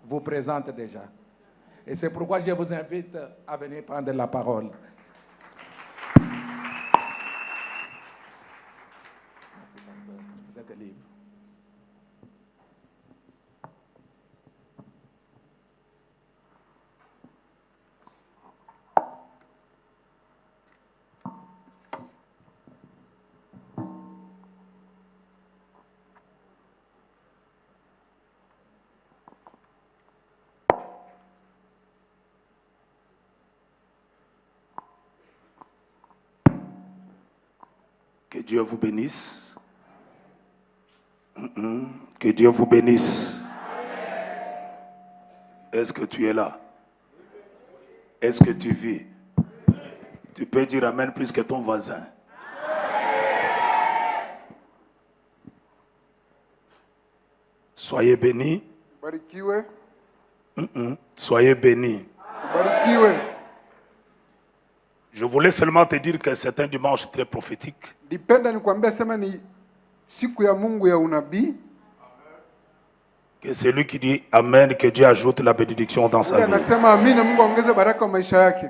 vous présente déjà. Et c'est pourquoi je vous invite à venir prendre la parole. Merci, pasteur. Vous êtes libre. Que Dieu vous bénisse. Que Dieu vous bénisse. Est-ce que tu es là? Est-ce que tu vis? Tu peux dire Amen plus que ton voisin. Soyez bénis. Barikiwe. Soyez bénis. Barikiwe. Je voulais seulement te dire que c'est un dimanche très prophétique. Dipenda nikwambia sema ni siku ya Mungu ya unabii. Que celui qui dit Amen, que Dieu ajoute la bénédiction dans sa vie. Anasema amina, Mungu aongeze baraka kwa maisha yake.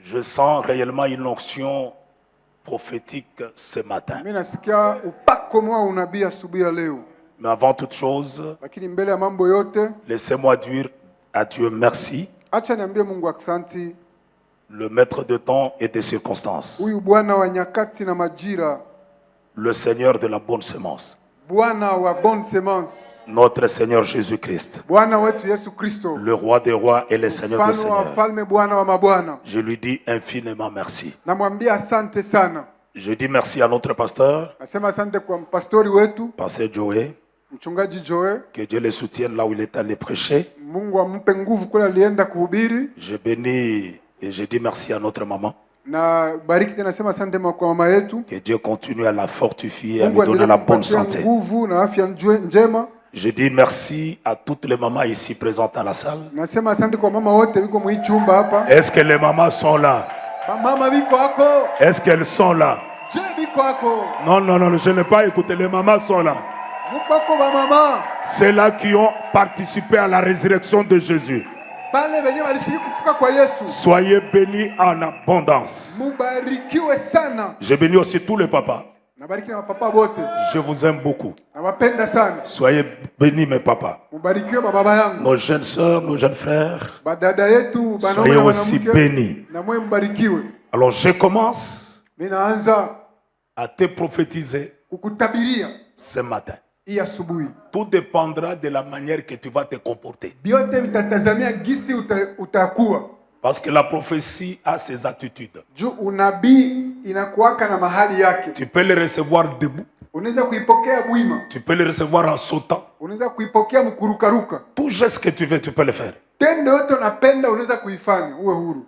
Je sens réellement une onction prophétique ce matin. Mimi nasikia upako wa unabii asubuhi ya leo. Mais avant toute chose, Lakini mbele ya mambo yote, laissez-moi dire à Dieu merci, acha niambie Mungu asante. le maître de temps et des circonstances, Huyu Bwana wa nyakati na majira, le Seigneur de la bonne semence, Bwana wa bonne semence, notre Seigneur Jésus-Christ, Bwana wetu Yesu Kristo, le roi des rois et le Seigneur des mfalme wa seigneurs. wafalme, Bwana wa mabwana. Je lui dis infiniment merci. Namwambia asante sana. Je dis merci à notre pasteur, Nasema asante kwa pastori wetu, pasteur Joey, mchungaji Joe. que Dieu le soutienne là où il est allé prêcher. Mungu ampe nguvu kule alienda kuhubiri. Je bénis et je dis merci à notre maman. Na bariki tena, nasema asante kwa mama yetu. Que Dieu continue à la fortifier, à lui Mungu donner aendelee la bonne kumpatia santé. nguvu na afya njema. Je dis merci à toutes les mamans ici présentes à la salle. Nasema asante kwa mama wote wiko mu chumba hapa. Est-ce que les mamans sont là? Mama biko hako. Est-ce qu'elles sont là? Je biko hako. Non, non, non, je n'ai pas écouté. Les mamans sont là. Muko hako ba mama. C'est là qui ont participé à la résurrection de Jésus. Bale benye balishiriki kufuka kwa Yesu. Soyez bénis en abondance. Mubarikiwe sana. Je bénis aussi tous les papas. Na bariki na papa wote. Je vous aime beaucoup. Nawapenda sana. Soyez bénis mes papas. Mubarikiwe baba yangu. Nos jeunes sœurs, nos jeunes frères. Badada yetu, banaume Soyez na aussi mwanamke. bénis. Na mwe mbarikiwe. Alors je commence Mimi naanza à te prophétiser kukutabiria ce matin. hii asubuhi. Tout dépendra de la manière que tu vas te comporter. Vyote vitatazamia gisi utakuwa. Parce que la prophétie a ses attitudes. Juu unabii inakuwaka na mahali yake. Tu peux le recevoir debout. Unaweza kuipokea bwima. Tu peux le recevoir en sautant. Unaweza kuipokea mkurukaruka. Tout geste que tu veux, tu peux le faire. Tendo yote unapenda unaweza kuifanya, uwe huru.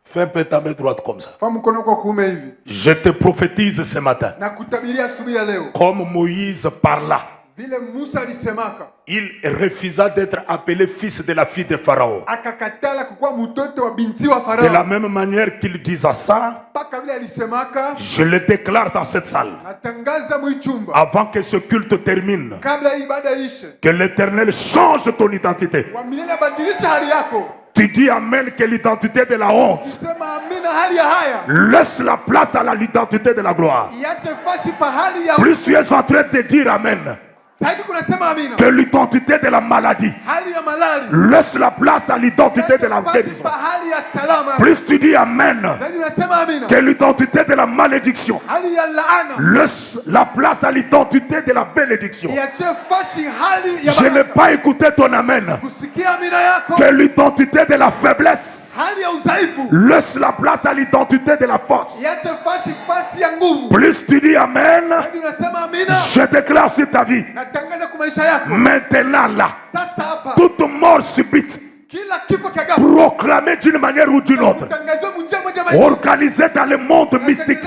Fais un peu ta main droite comme ça. Fahamu mkono kwa kuume hivi. Je te prophétise ce matin. Na kutabiria asubuhi ya leo. Comme Moïse parla. Vile Musa alisemaka. Il refusa d'être appelé fils de la fille de Pharaon. Akakatala kukuwa mtoto wa binti wa De Farao. la même manière qu'il disait ça, Paka vile alisemaka. je le déclare dans cette salle. Natangaza mwichumba. Avant que ce culte termine, Kabla ibada ishe. que l'Éternel change ton identité. Wa milele badilisha hali yako. Tu dis Amen que l'identité de la honte Sema amina hali ya haya. laisse la place à l'identité de la gloire. Iache fashi pa hali ya Plus tu es en train de dire Amen Zaidi kunasema amina. que l'identité de la maladie Hali ya malali. laisse la place à l'identité de la Iache fashi guérison. pa hali ya salama. Plus tu dis Amen Zaidi unasema amina. que l'identité de la malédiction Hali ya laana. laisse la place à l'identité de la bénédiction. Iache fashi hali ya Je n'ai baraka. pas écouté ton Amen. Kusikia amina yako. Que l'identité de la faiblesse Hali ya udhaifu. laisse la place à l'identité de la force. Iache fashi ya nguvu. Plus tu dis Amen, Zaidi unasema amina. je déclare sur ta vie, Natangaza kwa maisha yako. maintenant là, Sasa hapa. toute mort subite, Kila kifo kia ghafla. proclamée d'une manière ou d'une autre, Kutangazwa munjia moja maisha. organisée dans le monde mystique,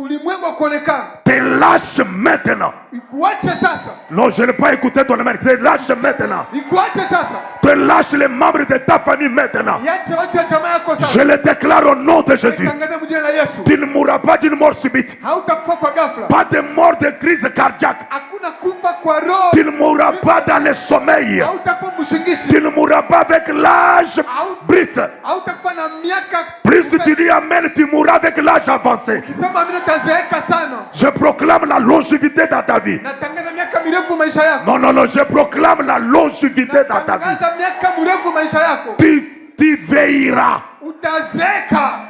Ulimwengu wa kuonekana. te lâche maintenant. Ikuache sasa. Non, je n'ai pas écouté ton Amen. Te lâche maintenant. Ikuache sasa. Te lâche les membres de ta famille maintenant. Iache watu wa jamaa yako Je sasa. le déclare au nom de Jésus. Tangaza mjina la Yesu. Tu ne mourras pas d'une mort subite. Hautakufa kwa ghafla. Pas de mort de crise cardiaque. Hakuna kufa kwa roho. Tu ne mourras mourras pas dans le sommeil. hautakuwa mshingishi, Tu ne mourras pas avec l'âge brut. hautakuwa na miaka. Plus tu dis amen, tu mourras avec l'âge avancé. Ukisema amina utazeeka sana. Je proclame la longévité dans ta vie. Natangaza miaka mirefu maisha yako. Non, non, non, je proclame la longévité dans ta vie. Natangaza miaka mirefu maisha yako. Tu veilleras. Utazeeka.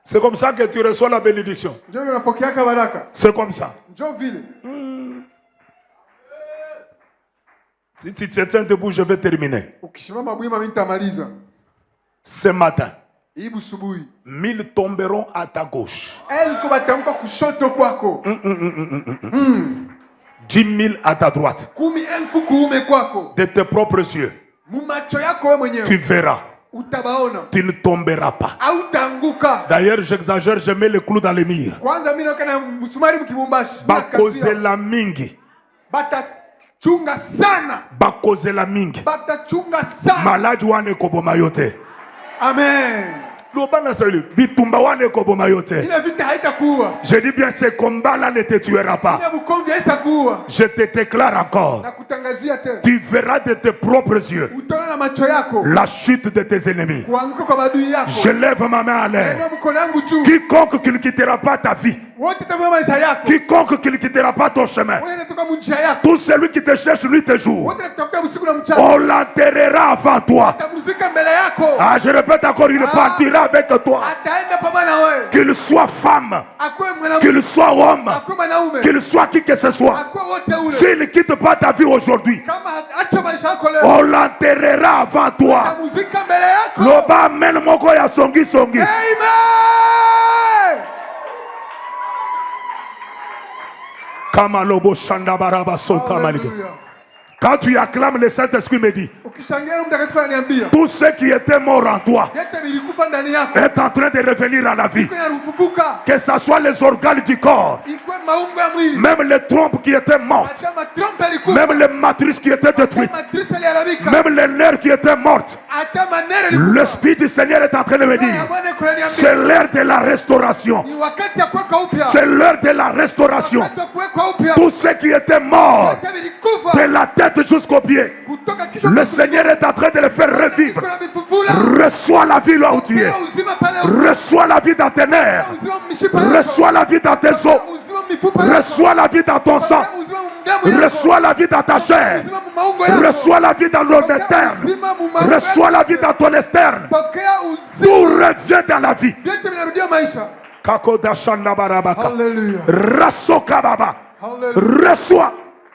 C'est comme ça que tu reçois la bénédiction. Njoo unapokeaka baraka. C'est comme ça. Njoo vile. Si tu te tiens debout, je vais terminer. Ukishimama bwima mimi nitamaliza. Ce matin, Hii busubuhi. 1000 tomberont à ta gauche. Elfu batamka kushoto kwako. 10 000 à ta droite. 10,000 kuume kwako. De tes propres yeux, Mumacho yako wewe tu mwenyewe. verras. Utabaona. Tu ne tomberas pas. Hautaanguka. D'ailleurs, j'exagère, je mets le clou dans les murs. Kwanza mimi naona msumari mkibumbashi. Bakozela mingi. Batachunga sana. Bakozela mingi. Batachunga sana. Maladi wane koboma yote. Amen. Lobana salut. Bitumba wane koboma yote. Ile vita haitakuua. Je dis bien, ce combat-là ne te tuera pas. Ile bukomvi haitakuua. Je te déclare encore. Nakutangazia tena. Tu verras de tes propres yeux Utaona na macho yako. la chute de tes ennemis. Kuanguka kwa maadui yako. Je lève ma main à l'air. Nainua mkono yangu juu. Quiconque qui ne quittera pas ta vie, Wote tabia maisha yako. quiconque qui ne quittera pas ton chemin, Wote natoka munjia yako. tout celui qui te cherche nuit et jour, Wote nakutafuta usiku na mchana. on l'enterrera avant toi. Atamuzika mbele yako. Ah, je répète encore, il partira avec toi. Ataenda pamoja na wewe. Qu'il soit femme, Akuwe mwanamke. qu'il soit homme, Akuwe mwanaume. qu'il soit qui que ce soit. Akuwe wote ule. S'il ne quitte pas ta vie aujourd'hui, Kama acha maisha yako leo. on l'enterrera avant toi. Atamuzika mbele yako. Loba amen moko ya songi songi. Amen. Kama lobo shanda baraba sota malige. Hallelujah. Quand tu acclames, le Saint-Esprit me dit, Ukishangilia Roho Mtakatifu ananiambia. tout ce qui était mort en toi Yote vilikufa ndani yako. est en train de revenir à la vie. Iko inafufuka. Que ce soit les organes du corps, Ikuwe maungo ya mwili. même les trompes qui étaient mortes, Hata matrompe yalikufa. même les matrices qui étaient détruites, Hata matrice yaliharibika. même les nerfs qui étaient mortes. Hata manere yalikufa. L'Esprit du Seigneur est en train de me Roho ya dire, Bwana iko inaniambia. c'est l'heure de la restauration. Ni wakati ya kuweka upya. C'est l'heure de la restauration. Wakati wa kuweka upya. Tout ce qui était mort, Yote vilikufa. de la tête jusqu'aux pieds, Kutoka kichwa le Seigneur est en train de le faire revivre. iko na vifufula. Reçois la vie là où tu es. Pokea uzima pale ulipo. Reçois la vie dans tes nerfs. Uzima mishipa yako. Reçois la vie dans tes os. Uzima mifupa yako. Reçois la vie dans ton sang. Uzima mdamu yako. Reçois la vie dans ta chair. Uzima maungo yako. Reçois la vie dans l'homme interne. Uzima maungo Reçois la vie dans ton externe. Pokea Tout uzima. revient dans la vie. Vyote vinarudia maisha. Kakoda shanda barabaka. Hallelujah. Rasoka baba. Hallelujah. Reçois.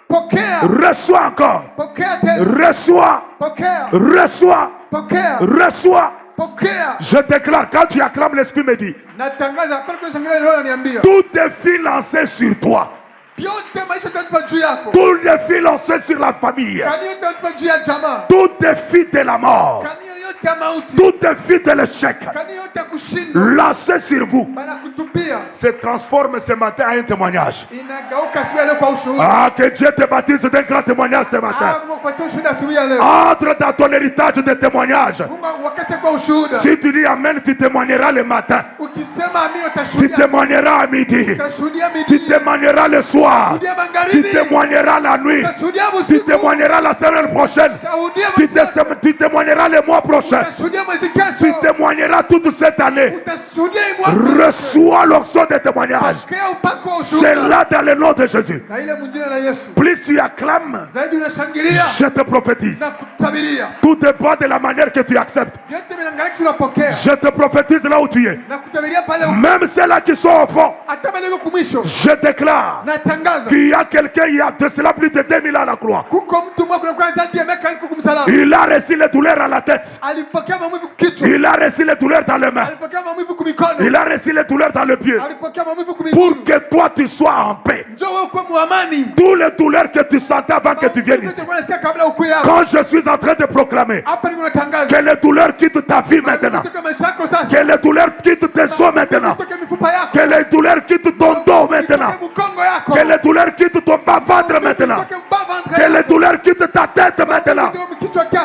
Pokea. Reçois encore. Pokea tena. Reçois. Pokea. Reçois. Pokea. Reçois. Pokea. Je déclare, quand tu acclames, l'Esprit me dit, Natangaza pale kwa shangilia leo ananiambia. tout défi lancé sur toi, Vyote maisha tutatupa juu yako. tout défi lancé sur la famille, Kani yote tutatupa juu ya jamaa. tout défi de la mort, Kani yote ya mauti. tout défi de l'échec, Kani yote ya kushindwa. lancé sur vous, Bana kutupia. se transforme ce matin en un témoignage. Inageuka asubuhi ya leo kwa ushuhuda. Ah, que Dieu te baptise d'un grand témoignage ce matin. Mungu akupatie ushuhuda asubuhi ya leo. Entre dans ton héritage de témoignage. Mungu wakati kwa ushuhuda. Si tu dis Amen, tu témoigneras le matin, Ukisema amini tu utashuhudia. témoigneras à midi, Utashuhudia tu midi. témoigneras le soir, Utashuhudia tu magharibi. témoigneras la nuit, Utashuhudia tu usiku. témoigneras la semaine prochaine, Shuhudia tu, mwezi. tu témoigneras le mois prochain, Utashuhudia mwezi tu kesho. témoigneras toute cette année. Utashuhudia hii mwaka. Reçois l'onction de témoignage. Pokea upako wa C'est ushuhuda. là dans le nom de Jésus. Na ile mwingine na Yesu. Plus tu acclames, Zaidi unashangilia je te prophétise. na kutabiria. Tout dépend de la manière que tu acceptes. Vyote vinaangalia tunapokea. Je te prophétise là où tu es. Na kutabiria pale Même ceux-là qui sont au fond, hata pale uko kumwisho. je déclare Natangaza. qu'il y a quelqu'un, il y a de cela plus de 2000 ans à la croix. Kuko mtu mmoja kuna zaidi ya miaka 1000 kumsalaba. Il a reçu les douleurs à la tête. Alipokea maumivu kichwa. Il a reçu les douleurs dans les mains. Alipokea maumivu kumikono. Il a reçu les douleurs dans le pied. Alipokea maumivu kumiguu. Pour que toi tu sois en paix. Njoo wewe kwa muamani. Toutes les douleurs que tu sentais avant que tu viennes ici. Kabla ukuye hapa. Quand je suis en train de proclamer Hapa niko natangaza. que les douleurs quittent ta vie maintenant. Kutoka maisha yako sasa. Que les douleurs quittent tes os maintenant. Kutoka mifupa yako. Que les douleurs quittent ton dos maintenant. Kutoka mkongo yako. Que les douleurs quittent ton bas-ventre maintenant. Kutoka bas ventre Que les yako. douleurs quittent ta tête maintenant.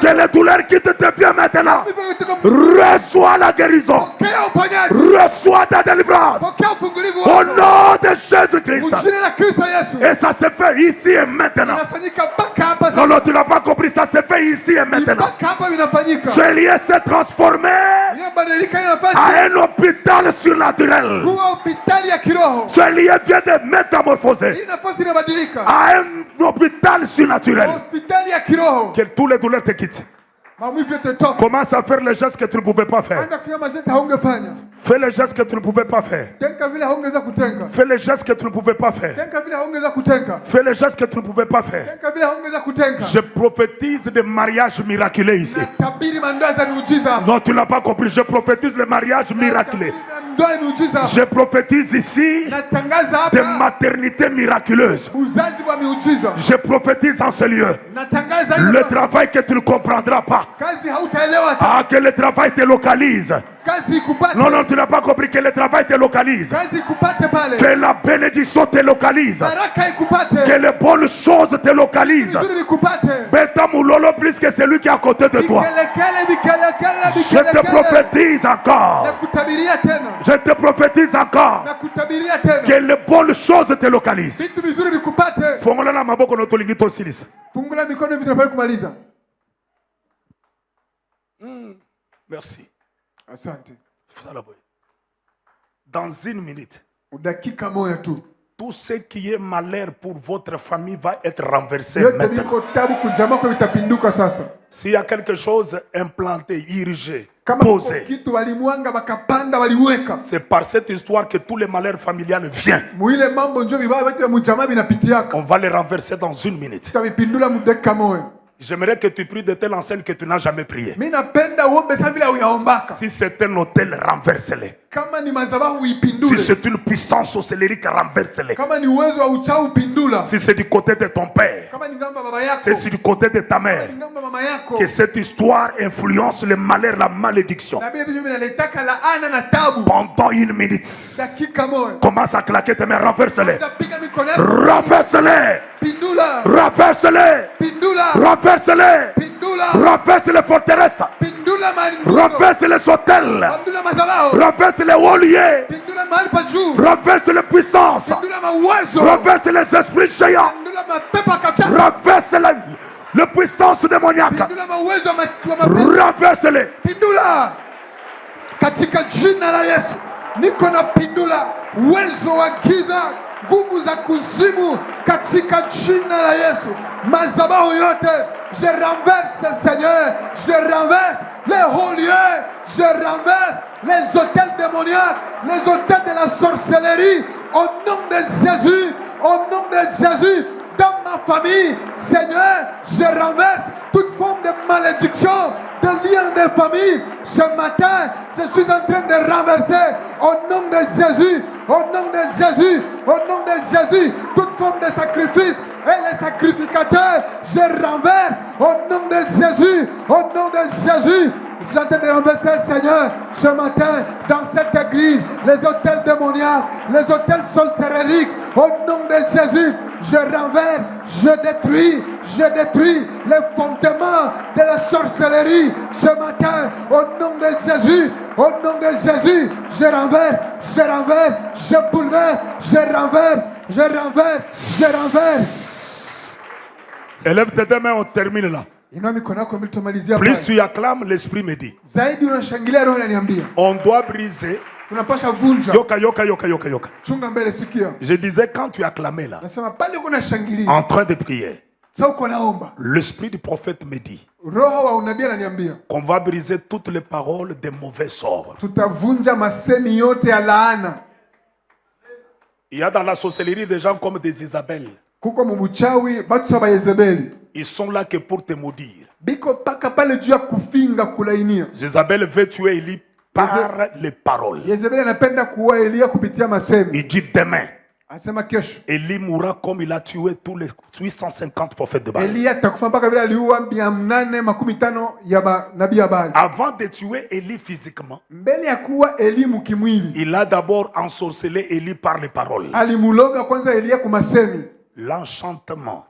Que les douleurs quittent tes pieds maintenant. Reçois la guérison. Reçois ta délivrance. Au nom de Jésus-Christ. Et ça se fait ici et maintenant. Non, non, tu n'as pas compris. Ça se fait ici et maintenant. Ce lieu s'est transformé à un hôpital surnaturel. Ce lieu vient de métamorphoser à un hôpital surnaturel. Que tous les douleurs te quittent. Commence à faire les gestes que tu ne pouvais pas faire. Fais les gestes que tu ne pouvais pas faire. Fais les gestes que tu ne pouvais pas faire. Fais les gestes que tu ne pouvais pas faire. Je prophétise des mariages miraculeux ici. Non, tu n'as pas compris. Je prophétise les mariages miraculeux. Je prophétise ici des maternités miraculeuses. Je prophétise en ce lieu le travail que tu ne comprendras pas. Ah, que le travail te localise. Non, non, tu n'as pas compris. Que le travail te localise. Que la bénédiction te localise. Que les bonnes choses te localisent. Beta Moulolo plus que celui qui est à côté de toi. Je te prophétise encore. Je te prophétise encore. Que les bonnes choses te localisent. Fongola na maboko no tolingi tosilisa. Fungula mikono hivi tunapaswa kumaliza. Merci. Asante. Dans une minute, Dakika moja tu. tout ce qui est malheur pour votre famille va être renversé maintenant. S'il y a quelque chose implanté, irrigé, posé, c'est par cette histoire que tous les malheurs familiales viennent. On va les renverser dans une minute. J'aimerais que tu pries de telle enseigne que tu n'as jamais prié. Si c'est un hôtel, renverse-les. Si c'est une puissance sorcelérique, renverse-les. Si c'est du côté de ton père, si c'est du côté de ta mère, que cette histoire influence le malheur, la malédiction. Pendant une minute, commence à claquer tes mains, renverse-les. Renverse-les. Renverse-les. Renverse-les. Renverse les forteresses. Renverse les hôtels. Renverse les hauts lieux. Renverse les puissances. Renverse les esprits géants. Renverse les puissances démoniaques. Renverse-les. Katika jina la Yesu niko na pindula uwezo wa giza, nguvu za kuzimu katika jina la Yesu. Madhabahu yote je renverse, Seigneur, je renverse les hauts lieux, je renverse les hôtels démoniaques, les hôtels de la sorcellerie, au nom de Jésus, au nom de Jésus. Dans ma famille, Seigneur, je renverse toute forme de malédiction, de lien de famille. Ce matin, je suis en train de renverser au nom de Jésus, au nom de Jésus, au nom de Jésus, toute forme de sacrifice et les sacrificateurs, je renverse au nom de Jésus, au nom de Jésus. Je suis en train de renverser, Seigneur, ce matin, dans cette église, les hôtels démoniaques, les hôtels sorcelériques, au nom de Jésus, je renverse, je détruis les fondements de la sorcellerie ce matin, au nom de Jésus, au nom de Jésus, je renverse, je bouleverse, je renverse. Élève tes deux mains, on termine là. Plus tu acclames, l'esprit me dit on doit briser. Yoka. Je disais, quand tu acclamais là, en train de prier, l'esprit du prophète me dit qu'on va briser toutes les paroles des mauvais sorts. Il y a dans la sorcellerie des gens comme des Isabelle. Ils sont là que pour te maudire. Isabelle veut tuer Élie par les paroles. Il dit demain, Élie mourra comme il a tué tous les 850 prophètes de Baal. Avant de tuer Élie physiquement, il a d'abord ensorcelé Élie par les paroles. L'enchantement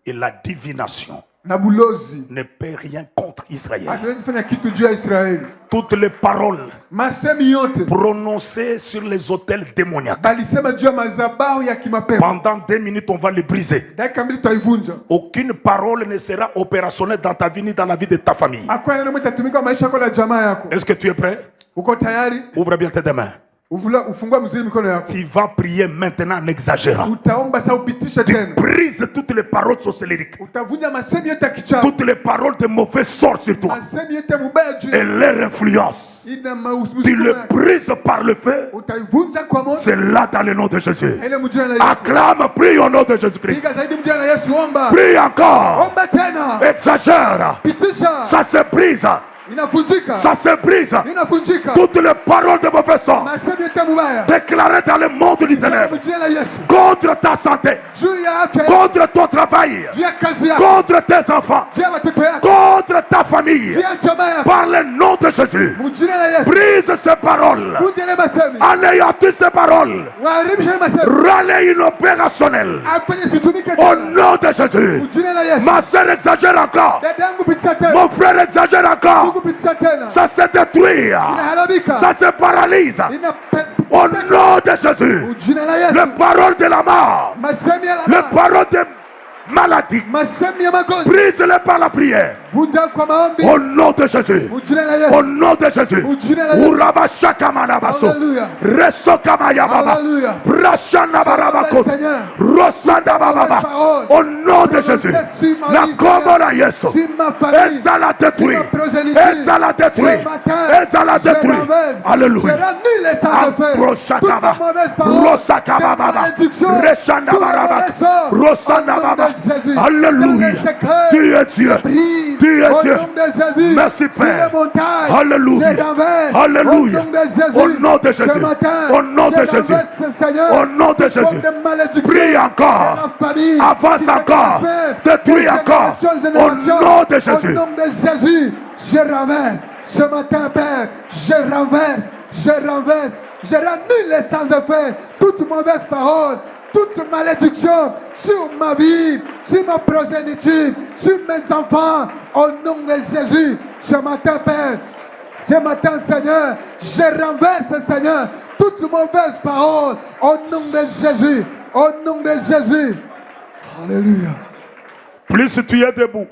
et la divination ne peut rien contre Israël. Toutes les paroles prononcées sur les autels démoniaques, pendant 2 minutes, on va les briser. Aucune parole ne sera opérationnelle dans ta vie ni dans la vie de ta famille. Est-ce que tu es prêt? Ouvre bien tes deux mains. Tu vas prier maintenant en exagérant. Tu brises toutes les paroles sorcelleries, toutes les paroles de mauvais sorts sur toi et leur influence. Tu les brises par le feu. C'est là dans le nom de Jésus. Acclame, prie au nom de Jésus-Christ. Prie encore. Exagère. Ça se brise. Ça se brise. Toutes les paroles de mauvais sort déclarées dans le monde du ténèbre contre ta santé, contre ton travail, contre tes enfants, contre ta famille, par le nom de Jésus. Brise ces paroles. Anéantis ces paroles. Rallye inopérationnelle. Au nom de Jésus. Ma soeur exagère encore. Mon frère exagère encore. Ça se détruit. Ça se paralyse. Au nom de Jésus. Les paroles de la mort. Les paroles de maladie. Brise-les par la prière. Au nom de Jésus. Au nom de Jésus. Au nom de Jésus. La Comora Yesu. Et ça la détruit. Et ça la détruit. Et ça la détruit. Alléluia. Alléluia. Tu es Dieu. Tu es Dieu. Merci Père. Alléluia. Alléluia. Au nom de Jésus. Au nom de Jésus. Au nom de Jésus. Prie encore. Avance encore. Détruis encore. Au nom de Jésus. Au nom de Jésus. Je renverse. Ce matin, Père, je renverse. Je renverse. Je rannule les sans-effet. Toute mauvaise parole. Toute malédiction sur ma vie, sur ma progéniture, sur mes enfants, au nom de Jésus. Ce matin, Père, ce matin, Seigneur, je renverse, Seigneur, toute mauvaise parole, au nom de Jésus. Au nom de Jésus. Alléluia. Plus tu es debout,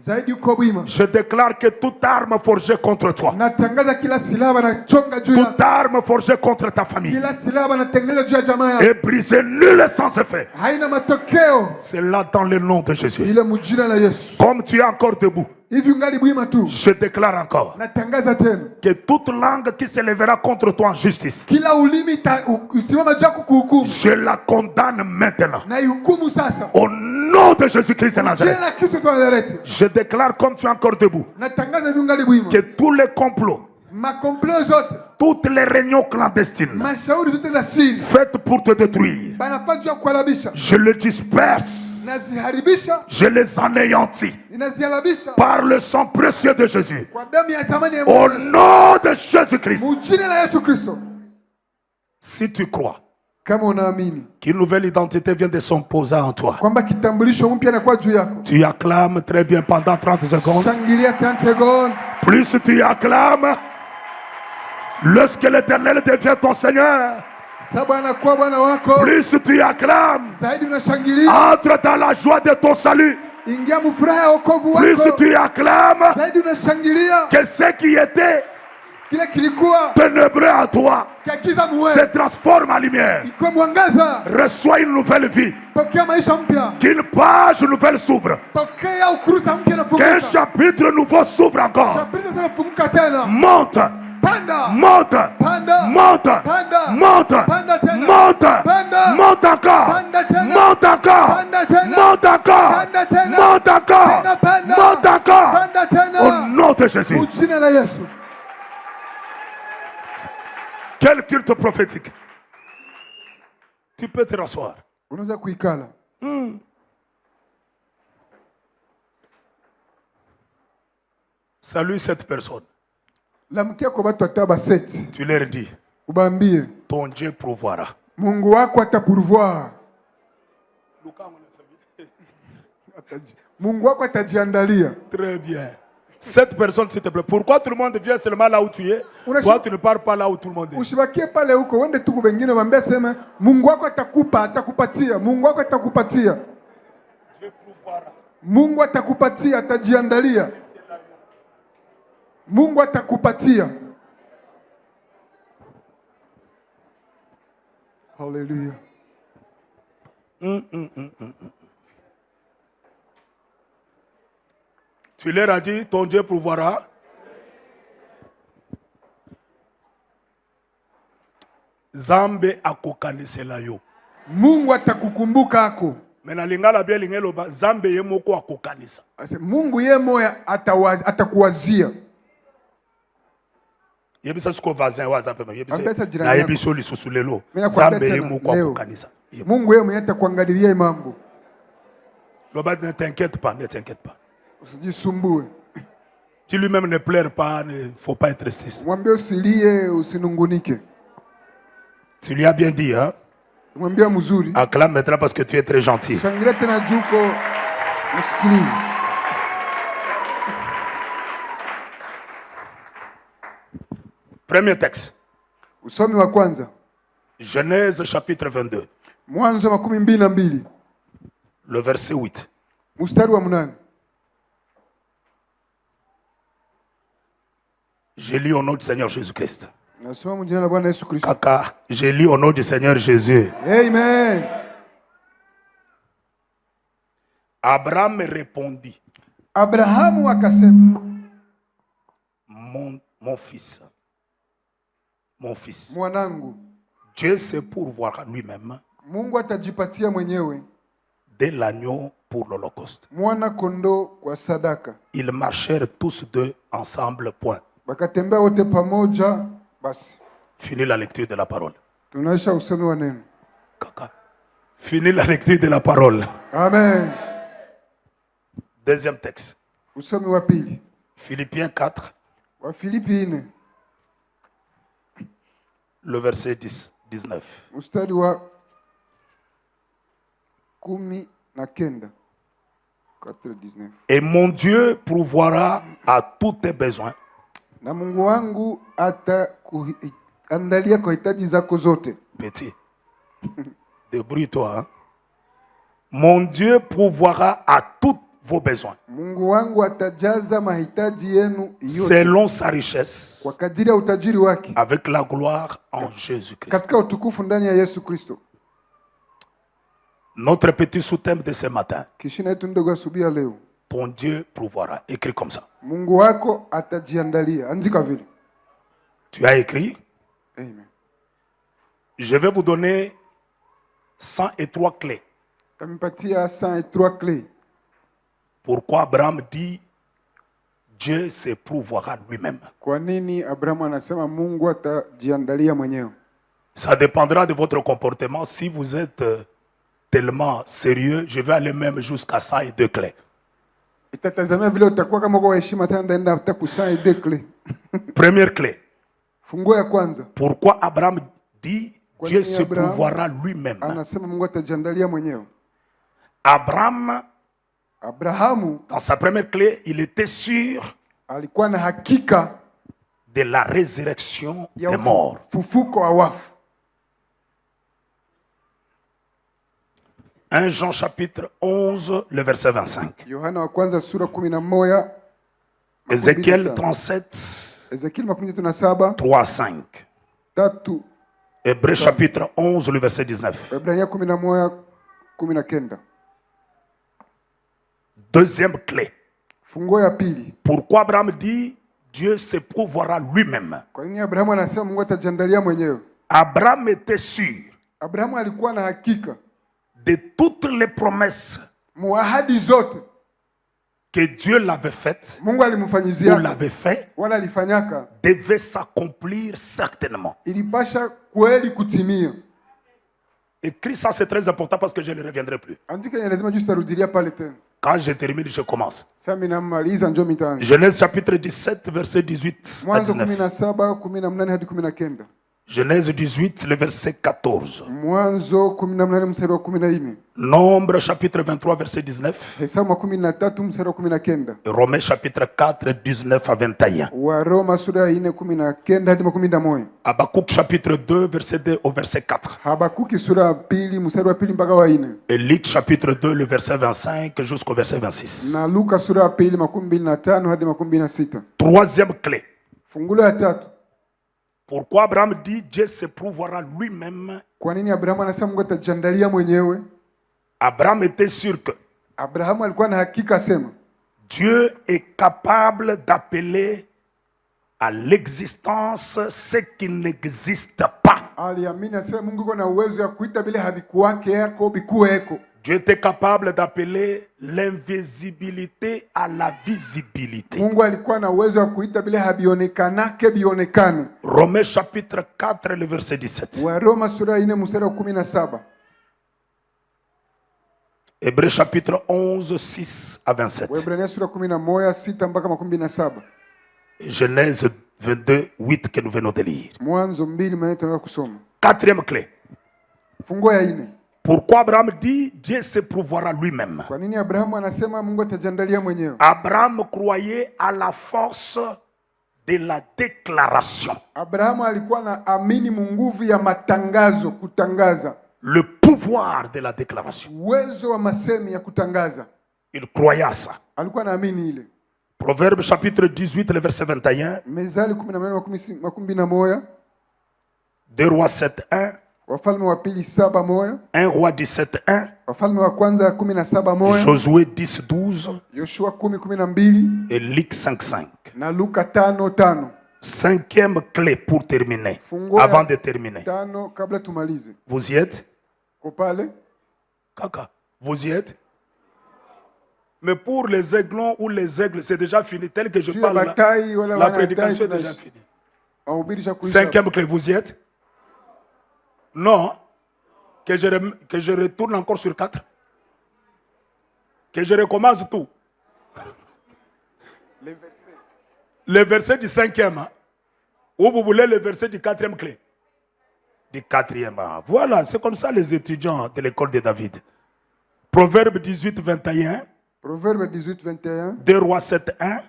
je déclare que toute arme forgée contre toi, toute arme forgée contre ta famille est brisée, nulle sans effet. C'est là dans le nom de Jésus. Comme tu es encore debout, je déclare encore que toute langue qui se lèvera contre toi en justice, je la condamne maintenant. Au nom de Jésus-Christ de Nazareth, je déclare, comme tu es encore debout, que tous les complots, toutes les réunions clandestines faites pour te détruire, je les disperse. Je les anéantis par le sang précieux de Jésus. Au nom de Jésus-Christ. Si tu crois qu'une nouvelle identité vient de s'imposer en toi, tu acclames très bien pendant 30 secondes. Plus tu acclames, lorsque l'Éternel devient ton Seigneur, plus tu acclames, entre dans la joie de ton salut. Plus tu acclames, que ce qui était ténébreux à toi se transforme en lumière. Reçois une nouvelle vie. Qu'une page nouvelle s'ouvre. Qu'un chapitre nouveau s'ouvre encore. Monte. Monte, monte, monte, monte, monte encore, monte encore, monte encore, monte encore, monte encore, au nom de Jésus. Quel culte prophétique. Tu peux te rasseoir. Salue cette personne. Tu leur dis, ton Dieu pourvoira. Mungu wako atapourvoir. Mungu wako atajiandalia. Très bien. Cette personne, s'il te plaît. Pourquoi tout le monde vient seulement là où tu es? Toi, tu ne pars pas là où tout le monde est. Usibakie pale huko, wende tu wengine waambie sema Mungu wako atakupa, atakupatia. Mungu wako atakupatia. Mungu atakupatia, atajiandalia. Mungu atakupatia. Hallelujah. Tu leur as dit, ton Dieu pourvoira. Zambe akokanisela yo. Mungu atakukumbuka ako. Mena lingala bien lingelo ba Zambe yemoko akokanisa. Mungu ye moya atakuwazia. Yebisa siko vazin waza pema Ambesa yebisa na yebiso lisusu lelo. Mina kuambia Zambe tena, yemoko leo. akokanisa. Mungu ye mwenye atakuangalilia mambo. Loba ne t'inquiète pas, ne t'inquiète pas. Usijisumbue. Tu lui-même ne pleure pas, ne faut pas être triste. Mwambie usilie, usinungunike. Tu lui as bien dit, hein? Mwambie mzuri. Acclame maintenant parce que tu es très gentil. Shangilia tena juko usikilize. Premier texte. Usomi wa kwanza. Genèse chapitre 22. Mwanzo 22. Le verset 8. Mstari wa 8. Je lis au nom du Seigneur Jésus-Christ. Nasoma mu jina la Bwana Yesu Kristo. Kaka, je lis au nom du Seigneur Jésus. Amen. Abraham répondit. Abrahamu akasema, Mon fils, mon fils, mwanangu, Dieu se pourvoira lui-même Mungu atajipatia mwenyewe de l'agneau pour l'holocauste. mwana kondoo kwa sadaka. Ils marchèrent tous deux ensemble, point. Bakatembea wote pamoja. Basi Fini la lecture de la parole. tunaisha usomi wa neno. Kaka. Fini la lecture de la parole. Amen. Deuxième texte. Usomi wa pili. Philippiens 4, Wa Filipi 4. le verset 19. Mstari wa 19. 4:19. Et mon Dieu pourvoira à tous tes besoins Na Mungu wangu atakuandalia kwa hitaji zako zote. petit. Débrouille-toi. Hein? Mon Dieu pourvoira à tous vos besoins Mungu wangu atajaza mahitaji yenu yote selon sa richesse kwa kadiri ya utajiri wake avec la gloire en Jésus-Christ. katika utukufu ndani ya Yesu Kristo. Notre petit sous-thème de ce matin, Kishina yetu ndogo asubuhi ya leo. ton Dieu pourvoira. Écrit comme ça. Mungu wako atajiandalia. Andika vile. Tu as écrit. Amen. Je vais vous donner 103 clés. Tamipatia 103 clés. Pourquoi Abraham dit Dieu se pourvoira lui-même. Kwa nini Abrahamu anasema Mungu atajiandalia mwenyewe? Ça dépendra de votre comportement. Si vous êtes tellement sérieux, je vais aller même jusqu'à 102 clés. Itatazamia vile utakuwa kama kwa heshima sana, ndaenda hata kusaa ile clé. Première clé. Funguo ya kwanza. Pourquoi Abraham dit Kwa Dieu nini se Abraham pourvoira lui-même. anasema Mungu atajiandalia mwenyewe? Abrahamu Dans sa première clé, il était sûr alikuwa na hakika de la résurrection ya des morts. fufuko wa wafu. 1 Jean chapitre 11, le verset 25. Yohana wa kwanza sura 11. Ézéchiel 37, Ezekiel 37. 3 à 5. 3. Hébreux chapitre 11, le verset 19. Waebrania 11:19. Deuxième clé. Funguo ya pili. Pourquoi Abraham dit Dieu se pourvoira lui-même. Kwa nini Abrahamu anasema Mungu atajiandalia mwenyewe? Abraham était sûr Abrahamu alikuwa na hakika de toutes les promesses muahadi zote que Dieu l'avait faites Mungu ou alimfanyizia l'avait fait wala alifanyaka devaient s'accomplir certainement. ilipasha kweli kutimia. Écris ça, c'est très important parce que je ne reviendrai plus. Andika ni lazima juste tarudilia pale tena. Quand je termine, je commence. Sasa mimi namaliza njoo mitaani. Genèse chapitre 17, verset 18 à Mwanzo 19. 17:18 hadi 19. Genèse 18, le verset 14. Mwanzo 18 mstari wa 14. Nombre chapitre 23, verset 19. Hesabu 13 mstari wa 19. Romains chapitre 4, 19 à 21. Waroma sura ya 4 19 hadi 21. Habakkuk chapitre 2, verset 2 au verset 4. Habakuki sura ya 2 mstari wa 2 mpaka wa 4. Et Luc chapitre 2, le verset 25 jusqu'au verset 26. Na Luka sura ya 2 25 hadi 26. Troisième clé. Fungulo ya 3. Pourquoi Abraham dit Dieu se prouvera lui-même? Kwa nini Abrahamu anasema Mungu atajiandalia mwenyewe? Abraham était sûr que Abrahamu alikuwa na hakika sema Dieu est capable d'appeler à l'existence ce qui n'existe pas. aliamini asema Mungu yuko na uwezo ya kuita bila havikuwake yako bikuweko. Dieu était capable d'appeler l'invisibilité à la visibilité. Mungu alikuwa na uwezo wa kuita bila habionekanake bionekane. Romains chapitre 4, le verset 17. Waroma sura 4 mstari wa 17. Hébreux chapitre 11, 6 à 27. Waebrania sura 11 6 mpaka 17. Genèse 22, 8 que nous venons de lire. Mwanzo 2 maneno tunataka kusoma. Quatrième clé. Fungo ya 4. Pourquoi Abraham dit Dieu se prouvera lui-même? Kwa nini Abrahamu anasema Mungu atajiandalia mwenyewe? Abraham croyait à la force de la déclaration. Abrahamu alikuwa na amini nguvu ya matangazo, kutangaza. Le pouvoir de la déclaration. Uwezo wa masemi ya kutangaza. Il croyait à ça. Alikuwa na amini ile. Proverbe chapitre 18, le verset 21. Mezali 18:21. 2 Rois 7, 1. Wafalme wa pili 7:1. 1 Roi 17, 1. Wafalme wa kwanza 17:1. Josué 10, 12. Yoshua 10:12. Et Luc 5, 5. Na Luka 5:5. Cinquième clé pour terminer. Fungo Avant ya de terminer. 5 kabla tumalize. Vous y êtes? Kopale? Kaka, vous y êtes? Mais pour les aiglons ou les aigles, c'est déjà fini. Tel que je Juu ya parle, batai wala la wanatai prédication est déjà finie. Mahubiri shakuisha. Cinquième clé, vous y êtes? Non. Que je retourne encore sur 4. Que je recommence tout. Les versets du 5e. Hein? Ou vous voulez le verset du 4e clé? Du 4e. Hein? Voilà, c'est comme ça les étudiants de l'école de David. Proverbe 18, 21. Proverbe 18:21. 2 Rois 7, 1.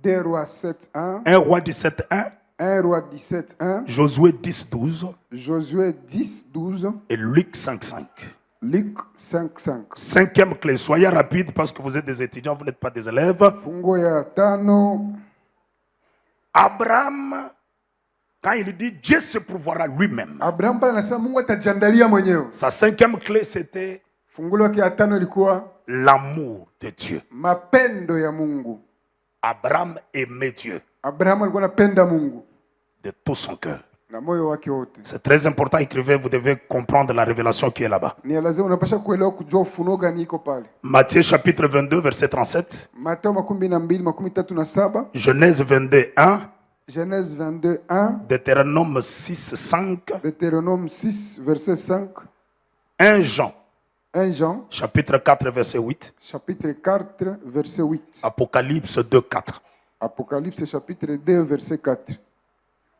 2 Rois 7:1. 1 Roi 17, 1. 1 Roi 17:1. Josué 10, 12. Josué 10:12. Et Luc 5, 5. Luc 5:5. Cinquième clé, soyez rapide parce que vous êtes des étudiants, vous n'êtes pas des élèves. Fungo ya 5. Abraham, quand il dit Dieu se prouvera lui-même. Abraham pale anasema Mungu atajiandalia mwenyewe. Sa cinquième clé, c'était Fungulo yake ya 5 ilikuwa l'amour de Dieu. mapendo ya Mungu. Abraham aimait Dieu Abraham alikuwa anapenda Mungu de tout son cœur. na moyo wake wote. C'est très important, écrivez, vous devez comprendre la révélation qui est là-bas. Ni lazima unapasha kuelewa kujua ufunuo gani iko pale. Matthieu chapitre 22, verset 37. Mathayo 22:37. Genèse 22, 1. Genèse 22:1. Deutéronome 6, 5. Deutéronome 6 verset 5. 1 Jean 1 Jean chapitre 4, verset 8. chapitre 4 verset 8. Apocalypse 2, 4. Apocalypse chapitre 2 verset 4.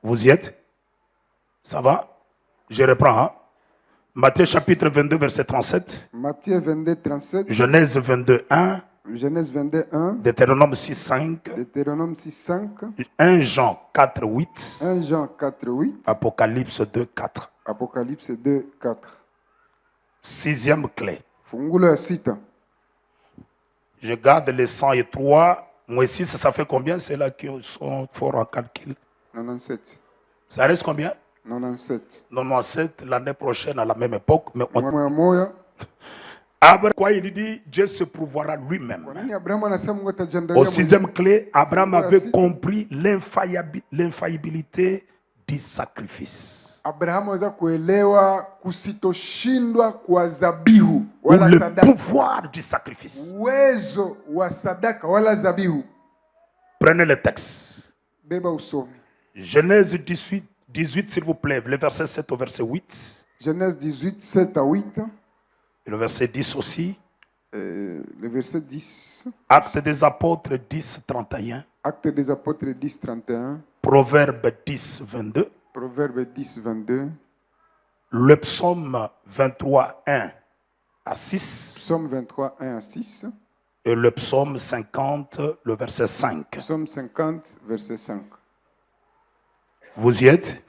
Vous y êtes? Ça va? Je reprends. Hein? Matthieu chapitre 22, verset 37. Matthieu 22 37. Genèse 22, 1. Genèse 22 1. Deutéronome 6, 5. Deutéronome 6 5. 1 Jean 4, 8. 1 Jean 4 8. Apocalypse 2, 4. Apocalypse 2 4. Sixième clé. Fungulo ya 6. Je garde les 103. Moins 6, ça fait combien? C'est là qui sont forts en calcul. 97. Ça reste combien? 97. 97 l'année prochaine à la même époque. Mais Moya moya. Abraham, quoi, il dit Dieu se prouvera lui-même. Kwa nini Abraham anasema Mungu atajiandalia Au mwenyewe? sixième clé, Abraham avait compris l'infaillibilité du sacrifice. Abrahamu aweza kuelewa kusitoshindwa kwa dhabihu Ou wala le sadaka. pouvoir du sacrifice. Uwezo wa sadaka wala dhabihu. Prenez le texte. Beba usomi. Genèse 18, 18 s'il vous plaît, le verset 7 au verset 8. Genèse 18 7 à 8. Et le verset 10 aussi. Le verset 10. Actes des apôtres 10, 31. Actes des apôtres 10 31. Proverbe 10, 22. Proverbe 10, 22. Le psaume 23, 1 à 6. Psaume 23, 1 à 6. Et le psaume 50, le verset 5. Psaume 50, verset 5. Vous y êtes?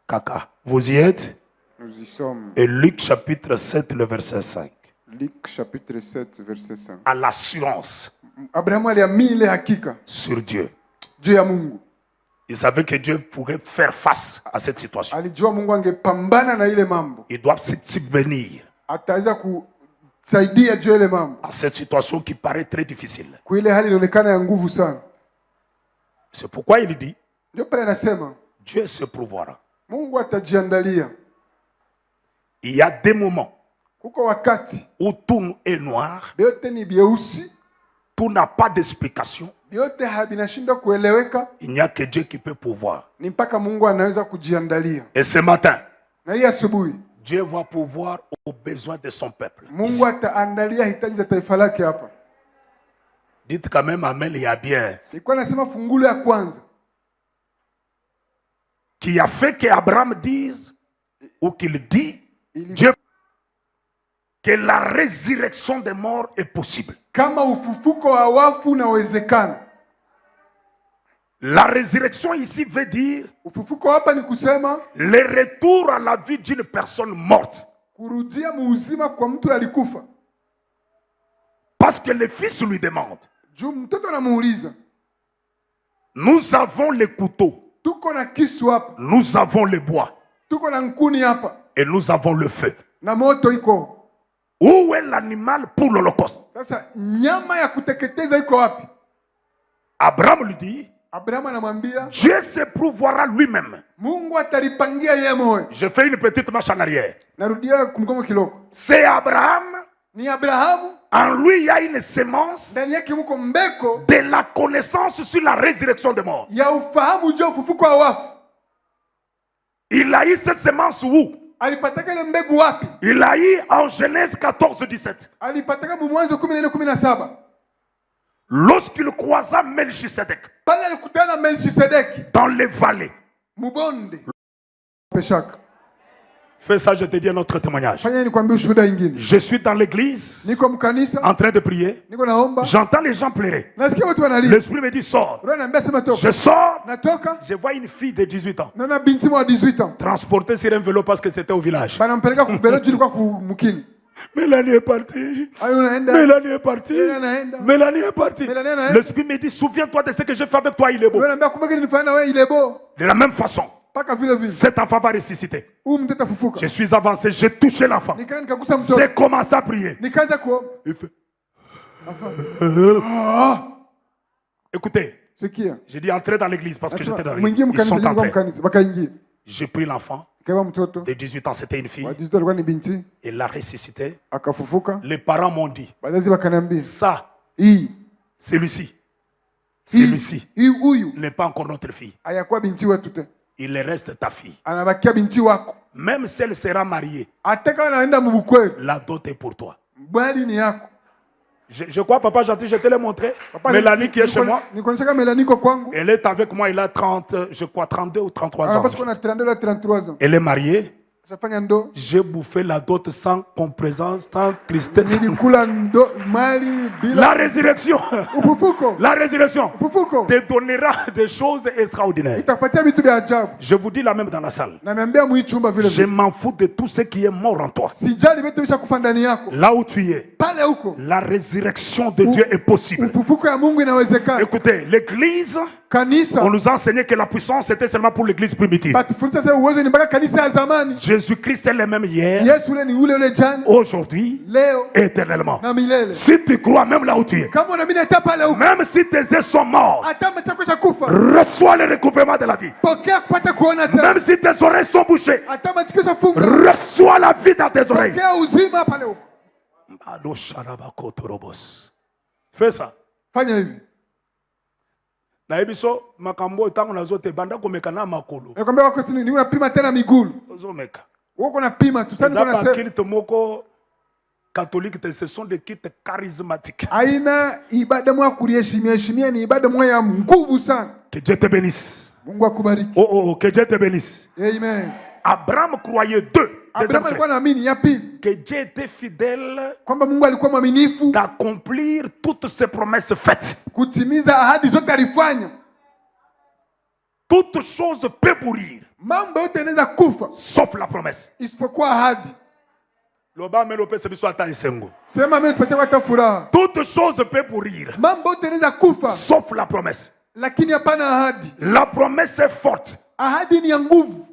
Caca. Vous y êtes? Nous y sommes. Et Luc chapitre 7, le verset 5. Luc chapitre 7, verset 5. À l'assurance Abraham aliamini ile hakika sur Dieu. juu ya Mungu. Il savait que Dieu pourrait faire face à cette situation. Alijua Mungu angepambana na ile mambo. Il doit subvenir Ataweza kusaidia juu ya ile mambo. à cette situation qui paraît très difficile. Kwa ile hali inaonekana ya nguvu sana. C'est pourquoi il dit, Ndio pale anasema Dieu se pourvoira. Mungu atajiandalia. Il y a des moments Kuko wakati où tout est noir, biote ni bieusi, tout n'a pas d'explication. biote habinashinda kueleweka, Il n'y a que Dieu qui peut pouvoir. ni mpaka Mungu anaweza kujiandalia. Et ce matin, Na hii asubuhi Dieu va pouvoir aux besoins de son peuple. Mungu ataandalia hitaji za taifa lake hapa. Dites quand même Amen, il y a bien. Sikuwa nasema fungulo ya kwanza Qui a fait qu'Abraham dise, ou qu'il dit, ili Dieu, que la résurrection des morts est possible. kama ufufuko wa wafu unawezekana. La résurrection ici veut dire Ufufuko hapa ni kusema le retour à la vie d'une personne morte. kurudia muuzima kwa mtu alikufa. Parce que le fils lui demande, Juu mtoto anamuuliza, nous avons les couteaux, tuko na kisu hapa, nous avons le bois tuko na nkuni hapa et nous avons le feu. na moto iko. Où est l'animal pour l'Holocauste? Sasa nyama ya kuteketeza iko wapi? Abraham lui dit, Abraham anamwambia Dieu se pourvoira lui-même. Mungu atalipangia yeye mwenyewe. Je fais une petite marche en arrière. Narudia kumgongo kiloko. C'est Abraham, Ni Abrahamu, en lui il y a une sémence ndani yake mko mbeko de la connaissance sur la résurrection des morts. ya ufahamu juu ya ufufuko wa wafu. Il a eu cette sémence où? Alipataka ile mbegu wapi? Il a eu en Genèse 14, 17. Alipataka mu Mwanzo 14:17. Lorsqu'il croisa Melchisedec Pale alikutana na Melchisedeki dans les vallées. mubonde. Peshaka. Fais ça, je te dis un autre témoignage. Fanya nikwambie ushuhuda ingine. Je suis dans l'église Niko mkanisa, en train de prier. niko naomba. J'entends les gens pleurer. Nasikia watu wanalia. L'esprit me dit sors. Roho ananiambia sema toka. Je sors. Natoka. Je vois une fille de 18 ans Naona binti mwa 18 ans. transportée sur un vélo parce que c'était au village. Banampeleka kuvelo juu kwa kumkini. Mélanie est partie. Ayo unaenda. Mélanie est partie. Anaenda. Mélanie est partie. Mélanie anaenda. L'esprit me dit souviens-toi de ce que j'ai fait avec toi, il est beau. Roho ananiambia kumbuka nilifanya na wewe ile beau. De la même façon, Paka vile vile. cet enfant va ressusciter. Huyu mtoto afufuka. Je suis avancé, j'ai touché l'enfant. Nikaenda nikagusa mtoto. J'ai commencé à prier. Nikaanza kuomba. Il fait... Ah! Écoutez, Sikia. j'ai dit entrer dans l'église parce que j'étais dans Mwingie l'église. Ils mkanisa sont nilikuwa entrés. mkanisa. Bakaingia. J'ai pris l'enfant Kama mtoto. de 18 ans, c'était une fille. Wa 18 alikuwa ni binti. Il l'a ressuscité. Akafufuka. Les parents m'ont dit, Wazazi wakaniambia, ça, hii celui-ci, celui-ci hii huyu n'est pas encore notre fille. hayakuwa binti wetu tena. Il reste ta fille. Anabakia binti wako. Même si elle sera mariée, Hata kama anaenda mbukweli, la dot est pour toi. bali ni yako. Je crois, papa gentil, je te l'ai montré. Papa, Mélanie qui est chez moi, nikuonyesha kama Melanie iko kwangu. elle est avec moi, elle a 30, je crois 32 ou 33 ans. Anapaswa kuwa na 32 na 33 ans. Elle est mariée. Shafanya ndo. J'ai bouffé la dot sans complaisance, sans tristesse. Nilikula ndo mali bila La résurrection, ufufuko. la résurrection Ufufuko. te donnera des choses extraordinaires. Itakupatia vitu vya ajabu. Je vous dis la même dans la salle. Na niambia mu chumba vile Je vile. m'en fous de tout ce qui est mort en toi. Sijali vitu vishakufa ndani yako. Là où tu es, Pale huko. la résurrection de Dieu est possible. Ufufuko ya Mungu inawezekana. Écoutez, l'église, Kanisa. on nous a enseigné que la puissance était seulement pour l'église primitive. Batufundisha sasa uwezo ni mpaka kanisa ya zamani. Jésus-Christ est le même hier, Yesu ule ni ule jana, aujourd'hui, leo éternellement. na milele. Si tu crois même là où tu es, Kama unaamini hata pale huko, même si tes yeux sont morts, hata machako cha kufa, reçois le recouvrement de la vie. pokea kupata kuona tena. Même si tes oreilles sont bouchées, Hata machiko cha funga, reçois la vie dans tes oreilles. pokea uzima pale huko. Fais ça. Fanya hivi. Na ebiso makambo tangu nazote banda komeka na makolo. Nakwambia wako tini ni unapima tena migulu. Ozomeka. Uko unapima tu. Sasa Sasa kuna pa sema kilte moko catholique, ce sont des kits charismatiques. aina ibada mwa kuriheshimia ni ibada mwa ya nguvu sana. Que Dieu te bénisse. Mungu akubariki. Oh, que Dieu te bénisse. Amen. Abraham croyait deux. Abraham alikuwa anaamini ya pili Que Dieu était fidèle kwamba Mungu alikuwa mwaminifu d'accomplir toutes ses promesses faites. kutimiza ahadi zote alifanya. Toute chose peut mourir, Mambo yote yanaweza kufa sauf la promesse. isipokuwa ahadi. Sema mimi tupatie hata furaha. Toute chose peut mourir, Mambo yote yanaweza kufa sauf la promesse. lakini hapana ahadi. La promesse est forte. Ahadi ni ya nguvu.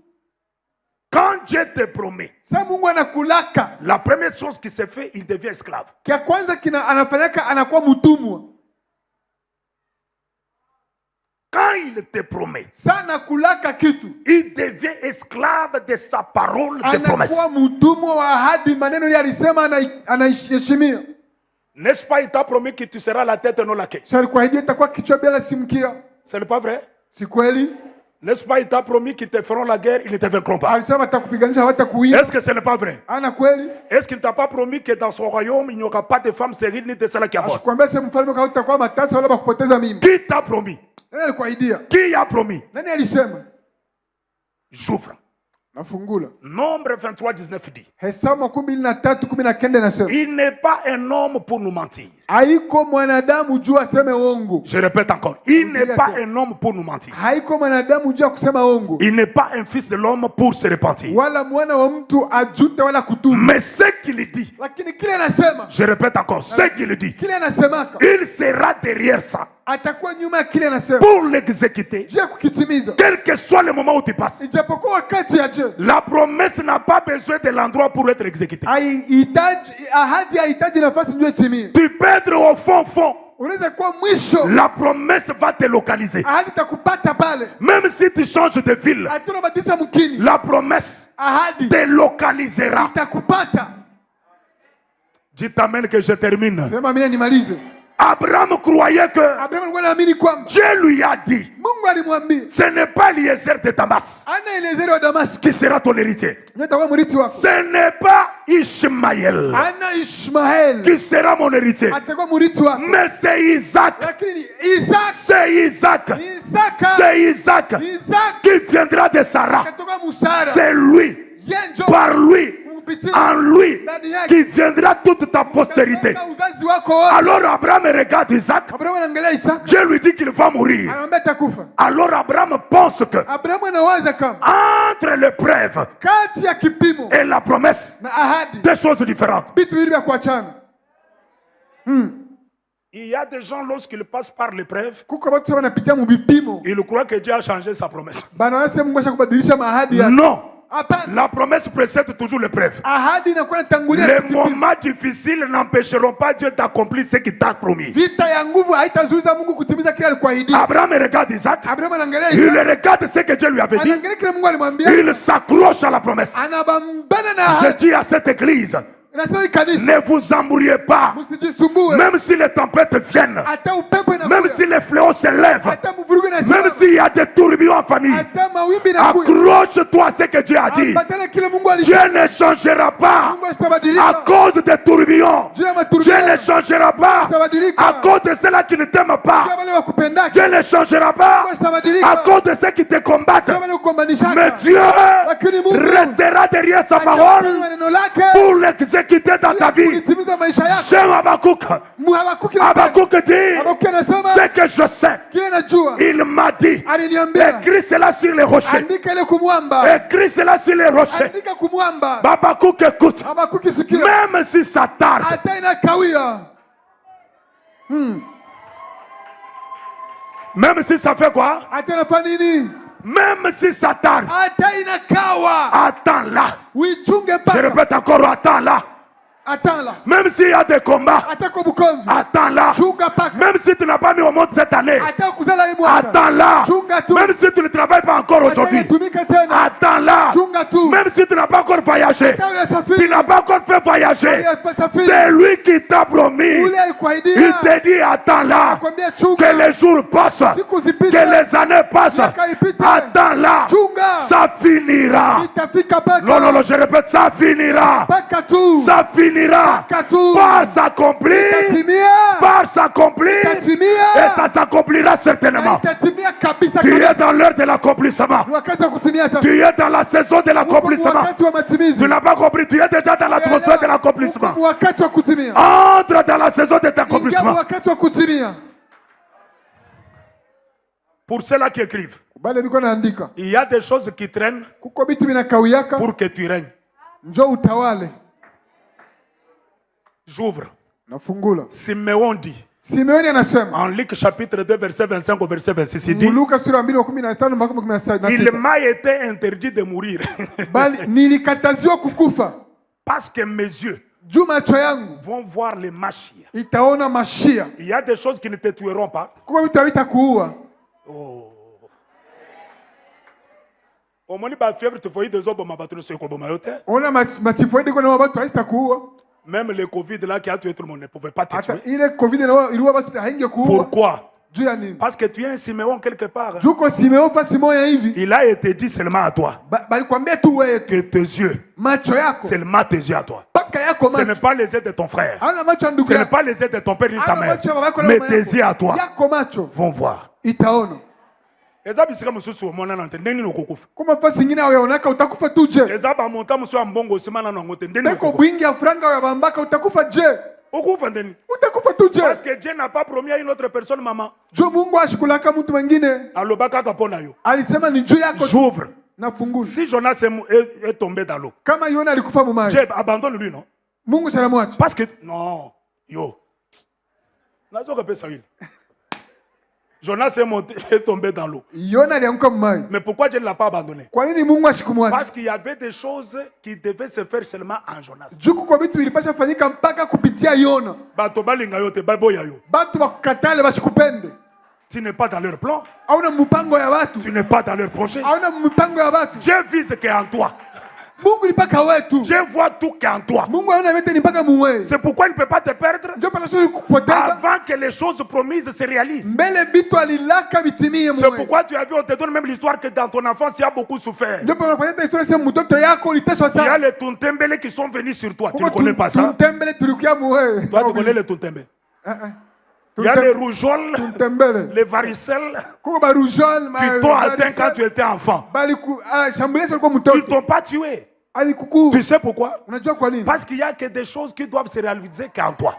Quand Dieu te promet, Sasa Mungu anakulaka, la première chose qui se fait, il devient esclave. kia kwanza anafanyaka anakuwa mtumwa. Quand il te promet, Sana kulaka kitu, il devient esclave de sa parole de promesse. anakuwa mtumwa wa ahadi, maneno yale alisema anaheshimia. N'est-ce pas, il t'a promis que tu seras la tête et non la queue. Sasa alikuahidi atakuwa kichwa bila simkia. Ce n'est pas vrai? Si kweli? N'est-ce pas, il t'a promis qu'ils te feront la guerre, ils ne te vaincront pas. Alisema atakupiganisha hawatakuwinda. Est-ce que ce n'est pas vrai? Ana kweli? Est-ce qu'il ne t'a pas promis que dans son royaume, il n'y aura pas de femmes stériles ni de celles qui avortent? Asikwambia sema mfalme hautakuwa matasa wala bakupoteza mimba. Qui t'a promis? Nani alikuahidia? Qui a promis? Nani alisema? J'ouvre. Nafungula. Nombre 23, 19 dit. Hesabu 23:19 nasema. Il n'est pas un homme pour nous mentir. Haiko mwanadamu juu aseme uongo. Je répète encore. Il n'est pas un homme pour nous mentir. Haiko mwanadamu juu kusema uongo. Il n'est pas un fils de l'homme pour se repentir. Wala mwana wa mtu ajute wala kutubu. Mais ce qu'il dit, Lakini kile anasema, je répète encore, ce qu'il dit, kile anasemaka, il sera derrière ça atakuwa nyuma ya kile anasema. pour l'exécuter. Je kukitimiza. Quel que soit le moment où tu passes. Ijapokuwa wakati ya je. La promesse n'a pas besoin de l'endroit pour être exécutée. Ahadi haihitaji nafasi ndio itimie. Tu peux être au fond. Unaweza kuwa mwisho. La promesse va te localiser. Ahadi itakupata pale. Même si tu changes de ville, Atuna badilisha mkini. la promesse Ahadi te localisera. itakupata. Dis amen que je termine. Sema mimi nimalize. Abraham croyait que Abraham alikuwa anaamini kwamba Dieu lui a dit, Mungu alimwambia, ce n'est pas Eliezer de Damas ana Eliezeri wa Damasco qui sera ton héritier. nitakuwa mrithi wako. Ce n'est pas Ishmaël Ana Ishmael qui sera mon héritier. atakuwa mrithi wako. Mais c'est Isaac. Lakini Isaac, C'est Isaac. Isaka, C'est Isaac Isaac qui viendra de Sarah. katoka Musara. C'est lui, Yenjo par lui, kumpitia en lui, ndani yake qui viendra toute ta postérité. katika uzazi wako wote. Alors Abraham regarde Isaac. Abraham anaangalia Isaka. Dieu lui dit qu'il va mourir. Anamwambia atakufa. Alors Abraham pense que Abraham anawaza kama entre l'épreuve kati ya kipimo et la promesse, na ahadi deux choses différentes. vitu viwili vya kuachana. Il y a des gens, lorsqu'ils passent par l'épreuve, Kuko watu wanapitia mubipimo. ils croient que Dieu a changé sa promesse. Bana wanasema Mungu ashakubadilisha mahadi yake. Non. Hapana. La promesse précède toujours l'épreuve. Ahadi inakuwa inatangulia Les kipimo. moments difficiles n'empêcheront pas Dieu d'accomplir ce qu'il t'a promis. Vita ya nguvu haitazuiza Mungu kutimiza kile alikuahidia. Abraham regarde Isaac. Abraham anaangalia Il Isaka. regarde ce que Dieu lui avait dit. Anaangalia kile Mungu alimwambia. Il s'accroche à la promesse. Anabambana na Je ahadi. dis à cette église, Nasema kanisa, ne vous embrouillez pas. msijisumbue. Même si les tempêtes viennent, Hata upepo inakuja. même si les fléaux se lèvent, Hata mvurugo même inasimama. s'il y a des tourbillons en famille, Hata mawimbi inakuja. accroche-toi à ce que Dieu a dit. Ambatana kile Mungu Dieu alisema. ne changera pas Mungu à asitabadilika. cause des tourbillons. Juu ya Dieu maturbio. ne changera pas Asitabadilika. à cause de ceux-là qui ne t'aiment Juu ya pas. wale wakupendaka. Dieu ne changera pas Mungu asitabadilika. à cause de ceux qui te combattent. Juu ya wale kukombanishaka. Mais Dieu Lakini Mungu restera derrière sa atakuwa parole maneno lake. pour l'exécuter dans ta vie. Kulitimiza maisha yako. J'aime Habakkuk. Habakuki anapenda. Habakkuk dit, Habakuki anasema ce que je sais, kile najua. il m'a dit, Aliniambia. écris cela sur les rochers. Andika ile kumwamba. Écris cela sur les rochers. Andika kumwamba. Habakkuk écoute. Habakuki sikia. Même si ça tarde, Hata inakawia. même si ça fait quoi? Hata inafanya nini? Même si ça tarde, Hata inakawa. attends là. Uichunge Je mpaka. répète encore, attends là. Attends là. Même s'il y a des combats, Hata kwa Bukombe. attends là. Chunga paka. Même si tu n'as pas mis au monde cette année, Hata kuzala hii mwaka. attends là. Chunga tu. Même si tu ne travailles pas encore Hata aujourd'hui, yatumika tena. attends là. Chunga tu. Même si tu n'as pas encore voyagé, Hata yasafiri. tu n'as pas encore fait voyager, Yasafiri. c'est lui qui t'a promis. Ule Il alikuahidia. te dit, attends là. Akwambia Que chunga. les jours passent, Siku zipite. que les années passent. Miaka ipite. Attends là. Chunga. Ça finira. Itafika paka. Non, non, non, je répète, ça finira. Paka tu. Ça finira. Paka tu. Pas s'accomplir. Itatimia. va s'accomplir et ça s'accomplira certainement. Tu es dans l'heure de l'accomplissement. Tu es dans la saison de l'accomplissement. Tu n'as pas compris, tu es déjà dans l'atmosphère de l'accomplissement. Entre dans la saison de l'accomplissement. Pour ceux-là qui écrivent, il y a des choses qui traînent pour que tu règnes. J'ouvre. Simeon dit en Luc chapitre 2 verset 25 au verset 26, il dit, il m'a été interdit de mourir parce que mes yeux vont voir les Mashiach. Il y a des choses qui ne te tueront pas. Oh. Même le Covid là qui a tué tout le monde ne pouvait pas te tuer. Pourquoi? Parce que tu es un Simeon quelque part. Il a été dit seulement à toi que tes yeux, seulement tes yeux à toi. Ce n'est pas les yeux de ton frère. Ce n'est pas les yeux de ton père ni de ta mère. Mais tes yeux à toi vont voir. Kuma fasi ingine waonaka utakufa tu je. Peko wingi ya franga ya bambaka utakufa je. Utakufa tu je. Parce que Dieu n'a pas promis à une autre personne, maman. Jo Mungu ashikulaka mtu mwingine. Alobaka kapona yo. Alisema ni juu yako. J'ouvre. Na fungulu. Si Jonas est tombé dans l'eau, kama Yona alikufa mu maji, Dieu abandonne lui, non? Mungu salamwacha. Parce que non, yo. Nazoka pesa wili. Jonas est tombé dans l'eau. Mais pourquoi Dieu ne l'a pas abandonné? Parce qu'il y avait des choses qui devaient se faire seulement en Jonas. Tu n'es pas dans leur plan. Tu n'es pas dans leur projet. Dieu vise qu'en toi. Dieu voit tout qu'en toi. C'est pourquoi il ne peut pas te perdre avant que les choses promises se réalisent. C'est pourquoi tu as vu, on te donne même l'histoire que dans ton enfance, il y a beaucoup souffert. Il y a les Tuntembele qui sont venus sur toi. Tu ne connais pas ça? Toi, tu connais les Tuntembele? Il y a les rougeoles, les varicelles qui t'ont atteint quand tu étais enfant. Ils ne t'ont pas tué. Tu sais pourquoi? Parce qu'il n'y a que des choses qui doivent se réaliser qu'en toi.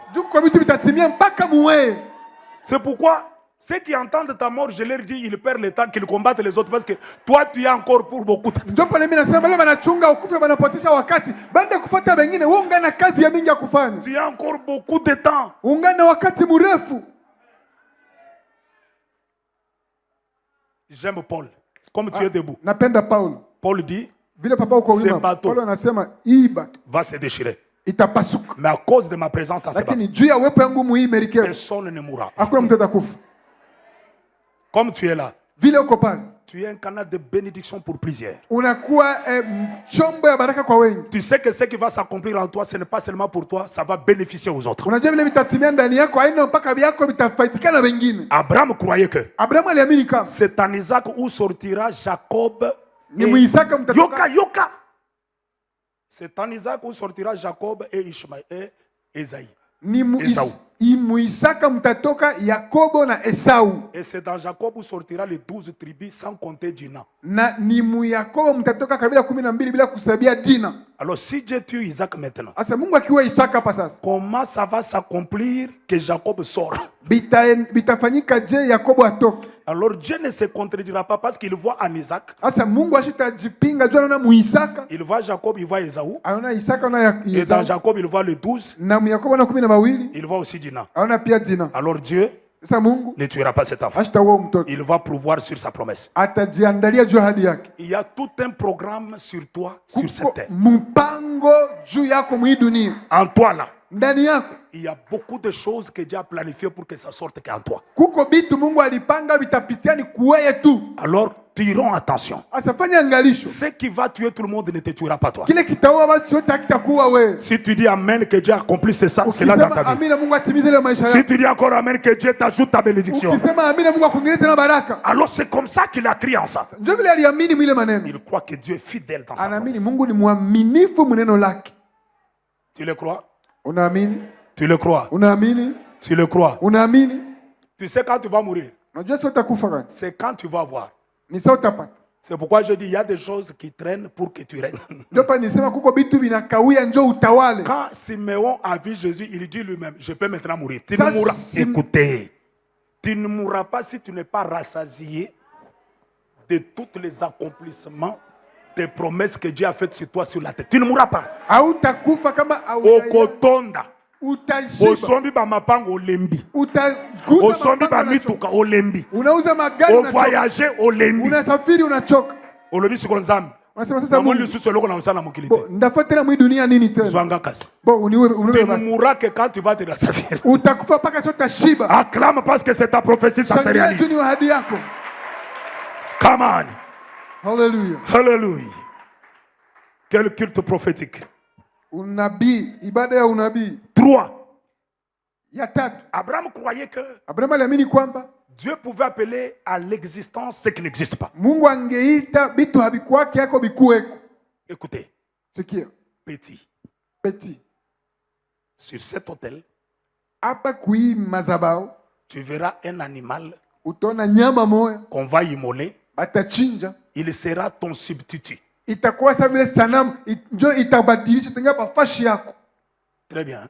C'est pourquoi ceux qui entendent ta mort, je leur dis, ils perdent le temps qu'ils combattent les autres parce que toi, tu es encore pour beaucoup de temps. Tu as encore beaucoup de temps. J'aime Paul. Comme tu es debout. Paul dit, ce bateau va se déchirer. Mais à cause de ma présence dans ce bateau, personne ne mourra. Comme tu es là, tu es un canal de bénédiction pour plusieurs. Tu sais que ce qui va s'accomplir en toi, ce n'est pas seulement pour toi, ça va bénéficier aux autres. Abraham croyait que c'est en Isaac où sortira Jacob. Yoka. C'est en Isaac où sortira Jacob et Ishmaël et Esaïe. Et c'est dans Jacob où sortira les 12 tribus sans compter Dina. Alors si Dieu tue Isaac maintenant, comment ça va s'accomplir que Jacob sort? Alors Dieu ne se contredira pas parce qu'il voit en Isaac. Il voit Jacob, il voit Esaü. Et dans Jacob, il voit les 12. Il voit aussi Dina. Alors Dieu ne tuera pas cet enfant. Il va pouvoir sur sa promesse. Il y a tout un programme sur toi, sur cette terre. En toi là, il y a beaucoup de choses que Dieu a planifiées pour que ça sorte qu'en toi. Alors, tirons attention. Ce qui va tuer tout le monde ne te tuera pas toi. Si tu dis Amen, que Dieu accomplisse ça, c'est là dans ta vie. Si tu dis encore Amen, que Dieu t'ajoute ta bénédiction. Alors c'est comme ça qu'il a crié en ça. Il croit que Dieu est fidèle dans sa promesse. Tu le crois? Tu le crois? Tu le crois? Unaamini? Tu sais quand tu vas mourir? Unajua sio utakufa gani? C'est quand tu vas voir. Ni sio utapata. C'est pourquoi je dis il y a des choses qui traînent pour que tu règnes. Ndio pa nisema kuko bitu binakawia njoo utawale. Quand Siméon a vu Jésus, il dit lui-même, je peux maintenant mourir. Tu Ça, ne mourras. Écoutez, tu ne mourras pas si tu n'es pas rassasié de tous les accomplissements des promesses que Dieu a faites sur toi sur la terre. Tu ne mourras pas. Hautakufa kama Okotonda. utashiba. Osombi ba mapango olembi. Utakuza Osombi ba mituka olembi. Unauza magari unachoka. Voyager olembi. Unasafiri unachoka. Olobi sikonzambi. Unasema sasa Mungu ndafuata tena mwi dunia nini tena? Zwanga kasi. Bon, uniwe tu ne mourras que quand tu vas te rassasier. Utakufa paka sio utashiba. Acclame parce que c'est ta prophétie, ça se réalise. Ni ahadi yako. Come on. Hallelujah. Hallelujah. Quel culte prophétique. Unabii, ibada ya unabii. 3. Ya tatu. Abraham croyait que Abraham aliamini kwamba Dieu pouvait appeler à l'existence ce qui n'existe pas. Mungu angeita bitu habikuwake yako bikuweko. Écoutez. Sikia. Petit. Sur cet autel, hapa kui mazabao, tu verras un animal utaona nyama moya qu'on va immoler. Batachinja. Il sera ton substitut. Itakuwa sa vile sanamu ndio itabadilisha tenga pa fashi yako. Très bien.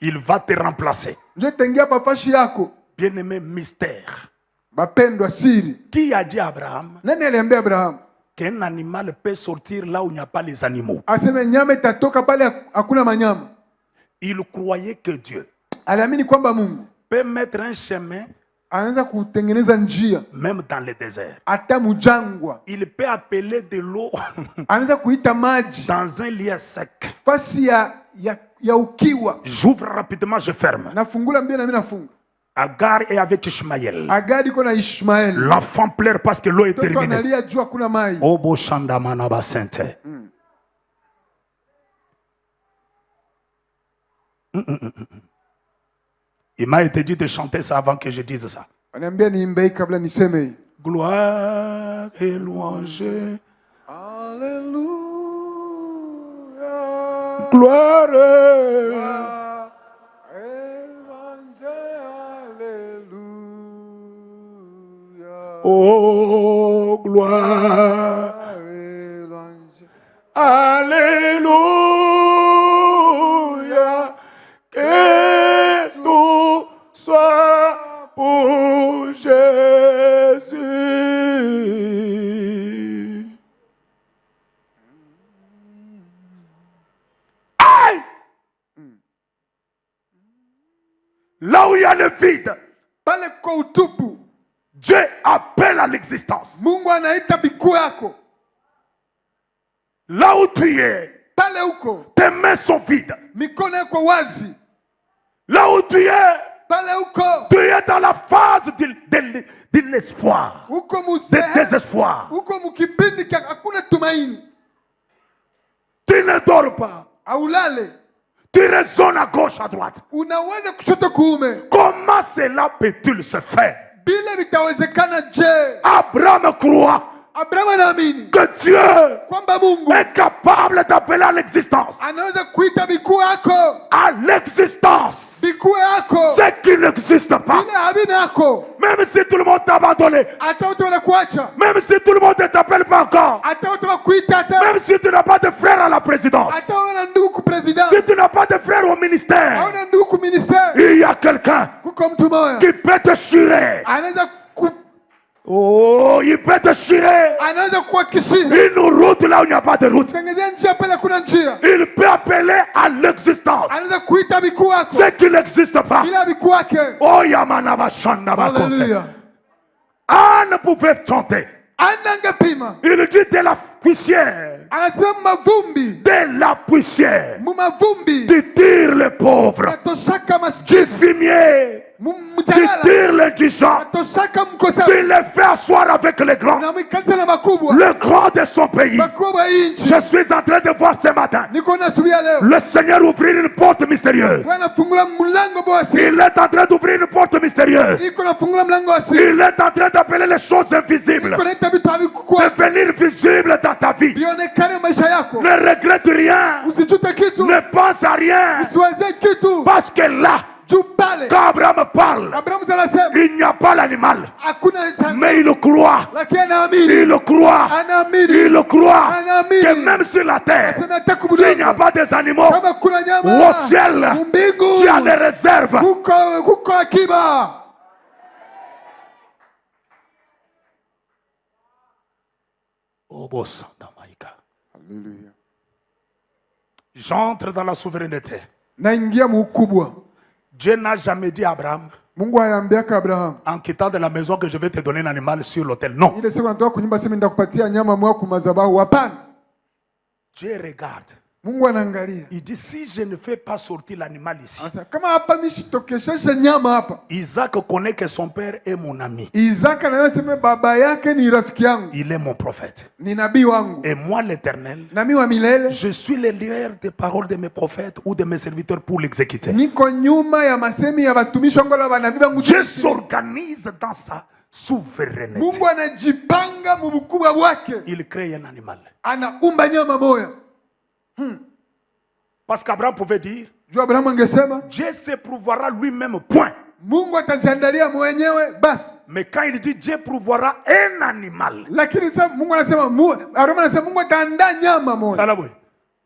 Il va te remplacer. Ndio tenga pa fashi yako. Bien-aimé, mystère. Bapendwa siri. Qui a dit à Abraham? Nani aliambia Abraham qu'un animal peut sortir là où il n'y a pas les animaux? Aseme nyama itatoka pale hakuna manyama. Il croyait que Dieu aliamini kwamba Mungu peut mettre un chemin anaweza kutengeneza njia même dans le désert. Hata mujangwa. Il peut appeler de l'eau anaweza kuita maji dans un lieu sec. Fasi ya ukiwa. J'ouvre rapidement, je ferme. Nafungula mbio na mimi nafunga. Agar est avec Ishmaël. Agar iko na Ishmael. L'enfant pleure parce que l'eau est terminée. Analia juu hakuna mai. Obo shandamana basente. Il m'a été dit de chanter ça avant que je dise ça. Gloire et louange. Alléluia. Gloire et louange. Alléluia. Oh, gloire et louange. Alléluia. Que tout soit pour Jésus. Aïe! Là où il y a le vide, Dieu appelle à l'existence. Là où tu es, tes mains sont vides. Là où tu es dans la phase de l'espoir, de désespoir. Tu ne dors pas. Tu raisonnes à gauche, à droite. Comment cela peut-il se faire? Abraham croit que Dieu est capable d'appeler à l'existence. À l'existence ce qui n'existe pas. Même si tout le monde t'a abandonné, même si tout le monde ne t'appelle pas encore, même si tu n'as pas de frère à la présidence, si tu n'as pas de frère au ministère, il y a quelqu'un qui peut te chirer. Oh, il peut te chirer une route là où il n'y a pas de route. Il peut appeler à l'existence ce qui n'existe pas. Oh, Yamanaba Shandaba. Anne pouvait chanter. Il dit de la poussière. De la poussière. Tu tires les pauvres. du fumier, tu tires l'indigent, tu les fais asseoir avec les grands, le grand de son pays. Je suis en train de voir ce matin le Seigneur ouvrir une porte mystérieuse. Il est en train d'ouvrir une porte mystérieuse. Il est en train d'appeler les choses invisibles devenir visibles dans ta vie. Ne regrette rien, ne pense à rien, parce que là, quand Abraham parle, il n'y a pas l'animal, mais il croit, il croit, il croit que même sur la terre, s'il n'y a pas des animaux, au ciel, tu as des réserves. Alléluia. J'entre dans la souveraineté. Naingia mukubwa. Dieu n'a jamais dit à Abraham, Mungu hayambiaka Abraham, en quittant de la maison, que je vais te donner un animal sur l'autel. Non. ile siku natoka kunyumba sema nitakupatia nyama mwa kwa madhabahu. Hapana. Dieu regarde. Mungu anaangalia. Il dit, si je ne fais pas sortir l'animal ici. Asa kama hapa mimi sitokesheshe nyama hapa. Isaac connaît que son père est mon ami. Isaac anasema baba yake ni rafiki yangu. Il est mon prophète. Ni nabii wangu. Et moi l'Éternel, Nami wa milele, je suis le lieur des paroles de mes prophètes ou de mes serviteurs pour l'exécuter. niko nyuma ya masemi ya watumishi wangu na manabii wangu. Dieu s'organise dans sa souveraineté. Mungu anajipanga mu bukubwa wake. Il crée un animal. Anaumba nyama moya. Parce qu'Abraham pouvait dire, Jua Abraham angesema Dieu s'éprouverà lui-même, point. Mungu atajiandalia mwenyewe basi. Mais quand il dit Dieu pourvoira un animal, Lakini sasa Mungu anasema Abraham anasema Mungu ataandaa nyama moja. Salabwe.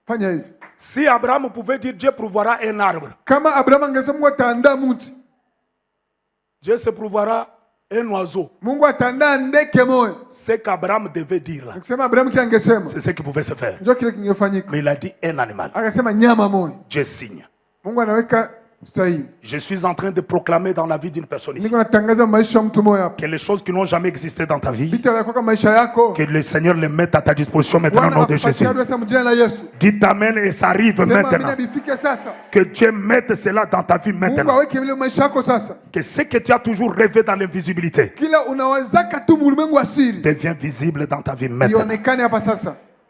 Fanya hivi. Si Abraham pouvait dire Dieu pourvoira un arbre, Kama Abraham angesema Mungu ataandaa mti. Dieu se pourvoira un oiseau. Mungu ataandaa ndege moja. Ce qu'Abraham devait dire là, Akisema Abraham kile angesema. c'est ce qui pouvait se faire. Ndio kile kingefanyika. Mais il a dit un animal. Akasema nyama moja. Dieu signe. Mungu anaweka sahihi. Je suis en train de proclamer dans la vie d'une personne ici Niko natangaza maisha mtu moja hapa. que les choses qui n'ont jamais existé dans ta vie, Vitu vya kwa maisha yako. que le Seigneur les mette à ta disposition maintenant au nom de Jésus. Dites Amen et ça arrive maintenant. Que Dieu mette cela dans ta vie maintenant. Que ce que tu as toujours rêvé dans l'invisibilité devient visible dans ta vie maintenant.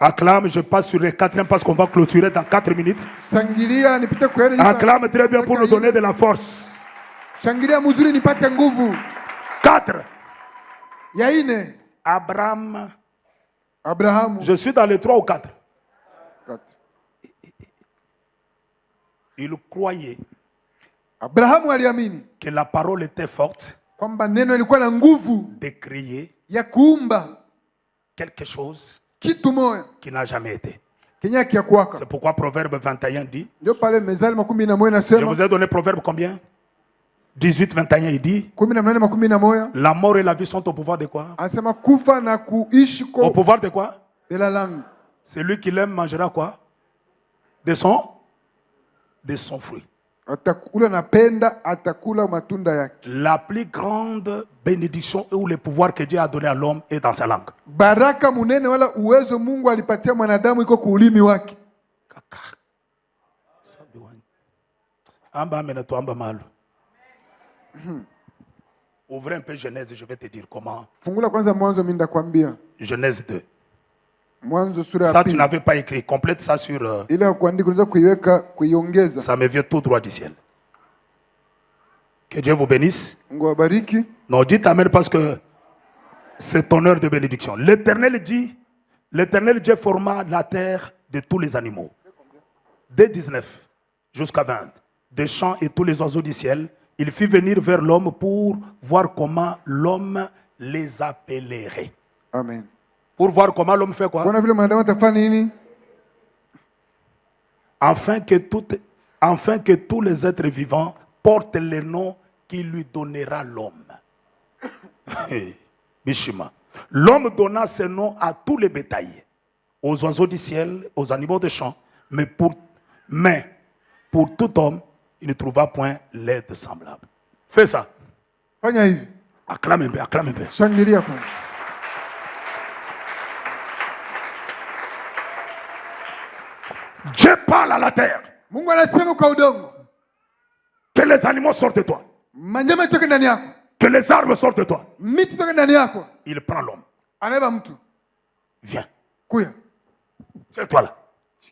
Acclame, je passe sur les 4e parce qu'on va clôturer dans 4 minutes. Acclame très bien pour nous donner de la force. 4. Abraham. Je suis dans les 3 ou 4. Il croyait que la parole était forte de créer quelque chose qui n'a jamais été. C'est pourquoi Proverbe 21 dit, je vous ai donné Proverbe combien? 18, 21, il dit, la mort et la vie sont au pouvoir de quoi? Au pouvoir de quoi? De la langue. Celui qui l'aime mangera quoi? De son fruit. La plus grande bénédiction ou le pouvoir que Dieu a donné à l'homme est dans sa langue. Baraka munene wala uwezo Mungu alipatia mwanadamu iko kuulimi wake. Amba mena to amba malo. Ouvrez un peu Genèse, je vais te dire comment. Fungula kwanza Mwanzo mimi ndakwambia. Genèse 2. Mwanzo sura ya 2. Ça tu n'avais pas écrit, complète ça sur ile kuandika unaweza kuiweka kuiongeza. Ça me vient tout droit du ciel. Que Dieu vous bénisse. Mungu awabariki. Non, dites amen parce que c'est ton heure de bénédiction. L'Éternel dit, l'Éternel Dieu forma la terre de tous les animaux. Dès 19 jusqu'à 20, des champs et tous les oiseaux du ciel, il fit venir vers l'homme pour voir comment l'homme les appellerait. Amen. Pour voir comment l'homme fait quoi? Afin que tous les êtres vivants portent les noms qu'il lui donnera l'homme. Bishima. L'homme donna ce nom à tous les bétails, aux oiseaux du ciel, aux animaux de champ, mais pour tout homme, il ne trouva point l'aide semblable. Fais ça. Acclame un peu, acclame un peu. Dieu parle à la terre. Que les animaux sortent de toi. Manyama itoke ndani yako. Que les arbres sortent de toi. Miti itoke ndani yako. Il prend l'homme. Anaiba mtu. Viens. Kuya. C'est toi là.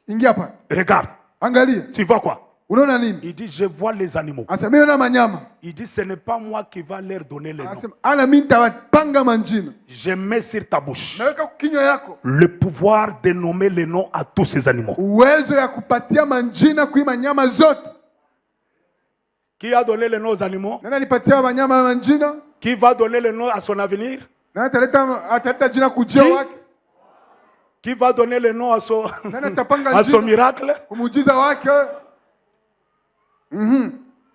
Ingia hapa. Regarde. Angalia. Tu vois quoi? Unaona nini? Il dit, je vois les animaux. Anasema mimi naona manyama. Il dit, ce n'est pas moi qui va leur donner les noms. Anasema ana mimi nitawapanga manjina. Je mets sur ta bouche Naweka kinywa yako. le pouvoir de nommer les noms à tous ces animaux. Uwezo ya kupatia manjina kuima nyama zote. Qui a donné les noms aux animaux? Nani alipatia wanyama manjina? Qui va donner les noms à son avenir? Nani ataleta jina kujia wake? Qui va donner les noms à son, Nani atapanga à son jina miracle? kumujiza wake?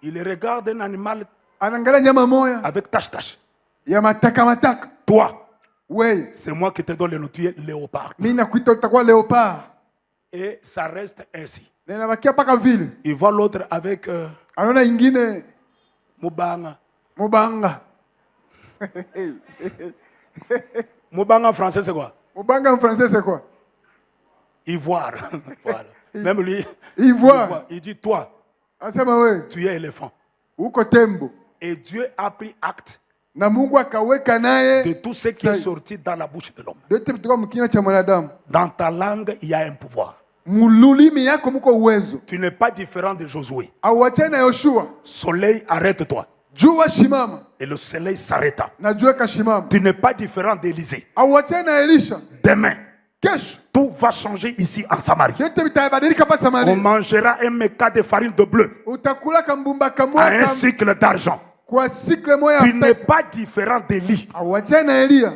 Il regarde un animal Anaangalia nyama moya avec tache-tache. ya mataka mataka. Toi, Wewe, c'est moi qui te donne le nom. Tu es léopard. mimi nakuita utakuwa leopard. Et ça reste ainsi. Na inabakia paka vile. Il voit l'autre avec Anaona ingine Mubanga. mubanga. Mubanga en français, c'est quoi? Mubanga en français c'est quoi? Ivoire. Voilà. Même lui, Ivoire. il dit, toi, Anasema wewe, tu es éléphant. uko tembo. Et Dieu a pris acte Na Mungu akaweka naye de tout ce qui est sorti dans la bouche de l'homme. yote kutoka mkinywa cha mwanadamu. Dans ta langue, il y a un pouvoir. Mululimi yako mko uwezo. Tu n'es pas différent de Josué. Auachane na Yoshua. Soleil, arrête-toi. Jua shimama. Et le soleil s'arrêta. Na jua kashimama. Tu n'es pas différent d'Élysée. Auachane na Elisha. Demain, Kesho tout va changer ici en Samarie. yote vitabadilika pa On Samaria. mangera un méca de farine de bleu Utakula kambumba à kamwa un cycle d'argent. kwa sikle moya Tu ya n'es pesa. pas différent d'Élie. Auachane na Elia.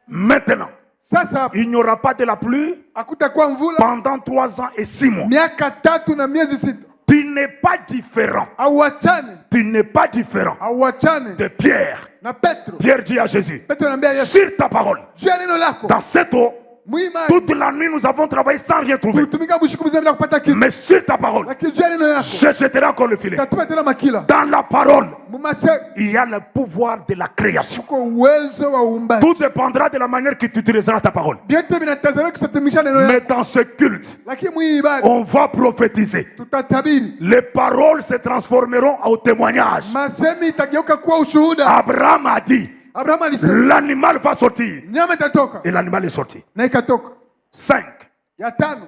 Maintenant, Sasa il n'y aura pas de la pluie hakutakuwa mvula pendant 3 ans et 6 mois. miaka 3 na miezi 6. Tu n'es pas différent. Auachane. Tu n'es pas différent Auachane de Pierre. na Petro. Pierre dit à Jésus, Petro anambia Yesu, sur ta parole, jua neno lako. dans cette eau, Muima toute la nuit nous avons travaillé sans rien trouver. tulitumika bushiku mzima bila kupata kitu. Mais sur ta parole, Lakini jua neno yako. je jetterai encore le filet. Tatuma tena makila. Dans la parole, Mumase il y a le pouvoir de la création. uko uwezo wa uumbaji. Tout dépendra de la manière que tu utiliseras ta parole. Vyote vinatazamia kutumisha neno Mais yako. dans ce culte, Lakini mwi ibada on va prophétiser. tutatabiri. Les paroles se transformeront au témoignage. Masemi itageuka kuwa ushuhuda. Abraham a dit, Abraham alisema l'animal va sortir. nyama itatoka Et l'animal est sorti. na ikatoka. 5. Ya 5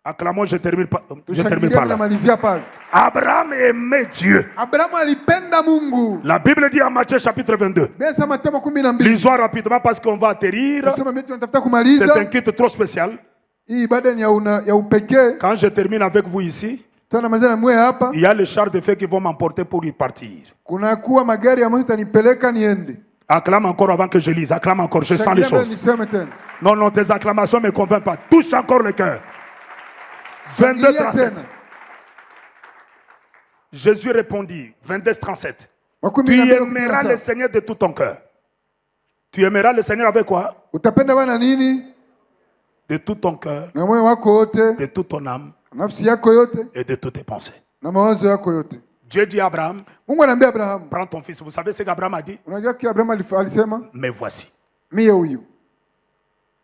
Acclamons, je termine par tushangilia là. malizia pale. Abraham aimait Dieu. Abrahamu alipenda Mungu. La Bible dit en Matthieu chapitre 22. Besa Mathayo 12. Lisons rapidement parce qu'on va atterrir. Tusome mimi tunatafuta C'est un kumaliza. culte trop spécial. Hii ibada ni ya upekee. Quand je termine avec vous ici, Tunamaliza na mwe hapa. il y a les chars de feu qui vont m'emporter pour y partir. Kuna kuwa magari ambayo itanipeleka niende. Acclame encore avant que je lise. Acclame encore, je sens les Shangilia mbele choses. niseme tena. Non, non, tes acclamations ne me convainquent pas. Touche encore le cœur. 22, Shangilia 37. tena. Jésus répondit, 22, 37. Makumi Tu na mbili, aimeras kumi na le saba. Seigneur de tout ton cœur. Tu aimeras le Seigneur avec quoi? Utapenda Bwana nini? De tout ton cœur, Na moyo wako wote, de toute ton âme nafsi yako yote, et de toutes tes pensées. na mawazo yako yote. Dieu dit à Abraham, Mungu anaambia Abrahamu. prends ton fils. Vous savez ce qu'Abraham a dit? Unajua kile Abrahamu alisema? Mais voici. Mie huyu.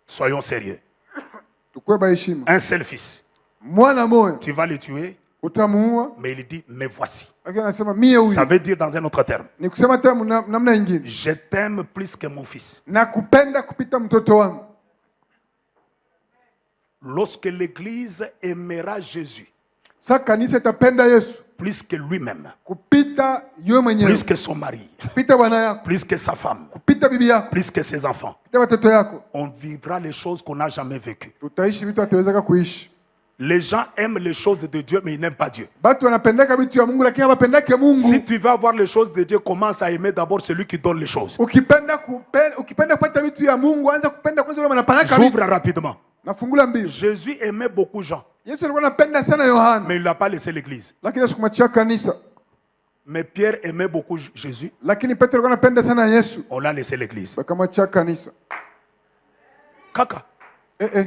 Soyons sérieux. Tukue baheshima. Un seul fils. Mwana moyo Tu vas le tuer, utamuua. mais il dit, mais voici. Lakini anasema mie huyu. Ça veut dire dans un autre terme, Ni kusema tena namna nyingine. je t'aime plus que mon fils. Nakupenda kupita mtoto wangu. Lorsque l'Église aimera Jésus Sasa kanisa itapenda Yesu plus que lui-même, kupita yeye mwenyewe. plus que son mari, Kupita bwana yako, plus que sa femme, kupita bibi yako, plus que ses enfants, kupita watoto yako. on vivra les choses qu'on n'a jamais vécues. Tutaishi vitu hatuwezeka kuishi. Les gens aiment les choses de Dieu, mais ils n'aiment pas Dieu. Batu wanapendeka vitu ya Mungu lakini hawapendake Mungu. Si tu veux avoir les choses de Dieu, commence à aimer d'abord celui qui donne les choses. Ukipenda kupata vitu ya Mungu, anza kupenda kwanza yule anapanaka vitu. J'ouvre rapidement. Nafungula mbio. Jésus aimait beaucoup Jean, Yesu alikuwa anapenda sana Yohana, mais il n'a pas laissé l'église. lakini asikumachia kanisa. Mais Pierre aimait beaucoup Jésus, Lakini Petro alikuwa anapenda sana Yesu, on l'a laissé l'église. wakamwachia kanisa. Kaka. Eh.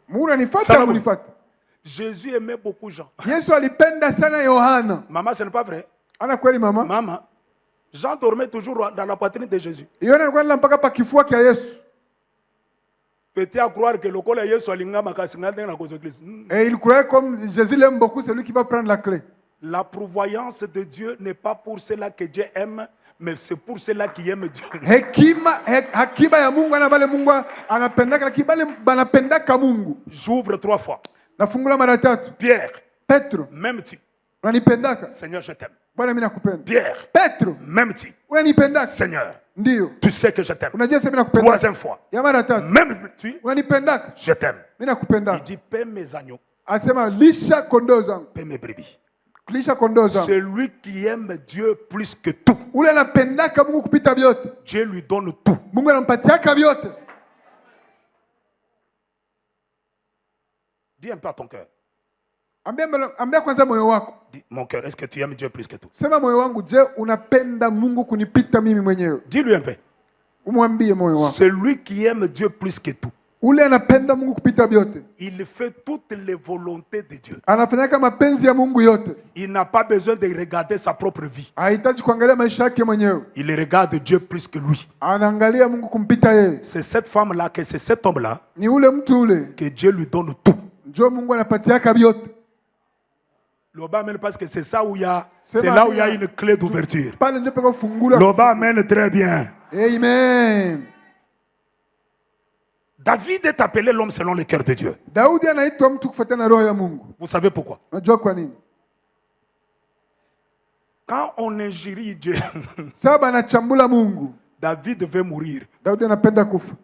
Mungu anifuata, Salamu. munifuata. Jésus aimait beaucoup Jean. Yesu alipenda sana Yohana. Maman, ce n'est pas vrai. Ana kweli mama? Maman, Jean dormait toujours dans la poitrine de Jésus. Yohana alikuwa analala mpaka pa kifua kia Yesu. Peut-être à croire que le col est Yesu alinga makasinga dans la église. Et il croyait comme Jésus l'aime beaucoup, c'est lui qui va prendre la clé. La prévoyance de Dieu n'est pas pour ceux-là que Dieu aime, mais c'est pour ceux-là qui aiment Dieu. Hakiba ya Mungu anabale Mungu anapendaka kibale banapendaka Mungu. J'ouvre 3 fois. Nafungula mara 3. Pierre. Petro. Même tu. Unanipendaka? Seigneur, je t'aime. Bwana mimi nakupenda. Pierre. Petro. Même tu. Unanipendaka? Seigneur. Ndio. Tu sais que je t'aime. Unajua sasa mimi nakupenda. 3e fois. Ya mara 3. Même tu. Unanipendaka? Je t'aime. Mimi nakupenda. Il dit paie mes agneaux. Asema lisha kondoo zangu. Paie mes brebis. Lisha kondoo zangu. Celui qui aime Dieu plus que tout. Ule anapendaka Mungu kupita vyote. Dieu lui donne tout. Mungu anampatiaka vyote. Dis un peu à ton cœur. Ambia kwanza moyo wako. Dis, mon cœur, est-ce que tu aimes Dieu plus que tout? Sema moyo wangu, je, unapenda Mungu kunipita mimi mwenyewe? Dis-lui un peu. Umwambie moyo wako. Celui qui aime Dieu plus que tout. Ule anapenda Mungu kupita vyote. Il fait toutes les volontés de Dieu. Anafanyaka mapenzi ya Mungu yote. Il n'a pas besoin de regarder sa propre vie. Hahitaji kuangalia maisha yake mwenyewe. Il regarde Dieu plus que lui. Anaangalia Mungu kumpita yeye. C'est cette femme-là, que c'est cet homme-là, Ni ule mtu ule. que Dieu lui donne tout. Njoo Mungu anapatiaka vyote. L'Oba amène parce que c'est ça où il y a, c'est là où il y a une clé d'ouverture. Pale ndio peko fungula. L'Oba amène très bien. Amen. David est appelé l'homme selon le cœur de Dieu. Daudi anaitwa mtu kufuatana na roho ya Mungu. Vous savez pourquoi? Unajua kwa nini? Quand on injurie Dieu, Saba anachambula Mungu. David veut mourir. Daudi anapenda kufa.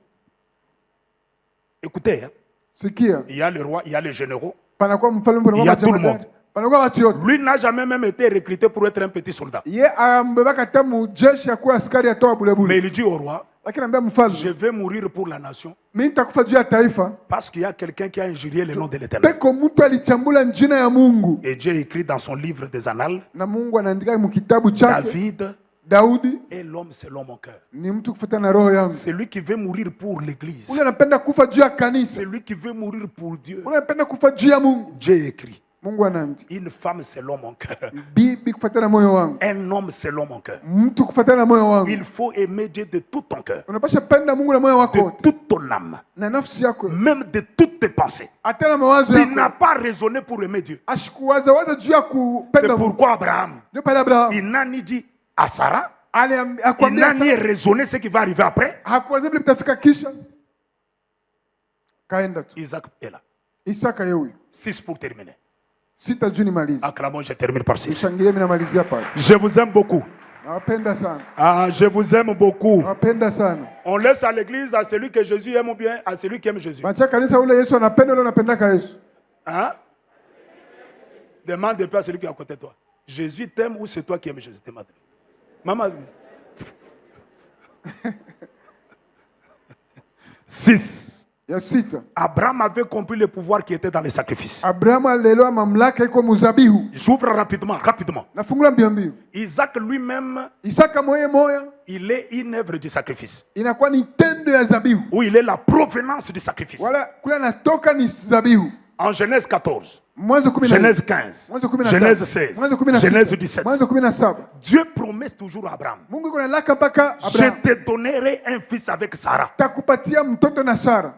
Écoutez, hein, Sikia. il y a le roi, il y a les généraux. Panakuwa mfalme, Il y a tout le monde. Panakuwa watu yote. Lui n'a jamais même été recruté pour être un petit soldat. Ye ambebaka tamu jeshi ya kuwa askari atoa bulebule. Mais il dit au roi, Lakini anambia mfalme, je vais mourir pour la nation mimi nitakufa juu ya taifa. parce qu'il y a quelqu'un qui a injurié le nom de l'Éternel. Peko mtu alichambula njina ya Mungu. Et Dieu écrit dans son livre des Annales, Na Mungu anaandika mu kitabu chake. David Daudi est l'homme selon mon cœur. ni mtu kufuatana na roho yangu. C'est lui qui veut mourir pour l'église. Ule anapenda kufa juu ya kanisa. C'est lui qui veut mourir pour Dieu. Ule anapenda kufa juu ya Mungu. Dieu écrit, Mungu anaandika. une femme selon mon cœur. Bibi kufuatana na moyo wangu. Un homme selon mon cœur. Mtu kufuatana na moyo wangu. Il faut aimer Dieu de tout ton cœur, Unapasha penda Mungu na moyo wako de wote. toute ton âme, Na nafsi yako. même de toutes tes pensées. Hata na mawazo Tu n'as yako. pas raisonné pour aimer Dieu. Ashikuwaza waza juu ya C'est kupenda Mungu. pourquoi Abraham, Ndio pale Abraham. il n'a ni dit à Sarah, il Akwambia n'a ni raisonné ce qui va arriver après. hakuwaza vile mtafika kisha. Kaenda tu. Isaac est là. Isaka yewe. 6 pour terminer. Sita juu nimalize. Acclamons, je termine par 6. Nishangilie mimi namalizia pale. Je vous aime beaucoup. Nawapenda sana. Ah, je vous aime beaucoup. Nawapenda sana. On laisse à l'église à celui que Jésus aime ou bien à celui qui aime Jésus. Macha kanisa ule Yesu anapenda ule anapendaka Yesu. Hein? Demande un peu à celui qui est à côté de toi. Jésus t'aime ou c'est toi qui aimes Jésus? Demande. Maman. 6. Ya sita. Abraham avait compris le pouvoir qui était dans les sacrifices. Abrahamu alielewa mamlaka iko muzabihu. J'ouvre rapidement. Nafungula mbio mbio. Isaac lui-même, Isaka moye moya il est une œuvre du sacrifice. inakuwa ni tendo ya zabihu. Où il est la provenance du sacrifice. Wala kule anatoka ni zabihu. En Genèse 14, Mwanzo 14. Genèse 15, Mwanzo 15. Genèse 16, Mwanzo 16. Genèse 17. Mwanzo 17. Dieu promet toujours à Abraham, Mungu iko nalaka mpaka je Abraham. te donnerai un fils avec Sarah. Takupatia mtoto na Sara.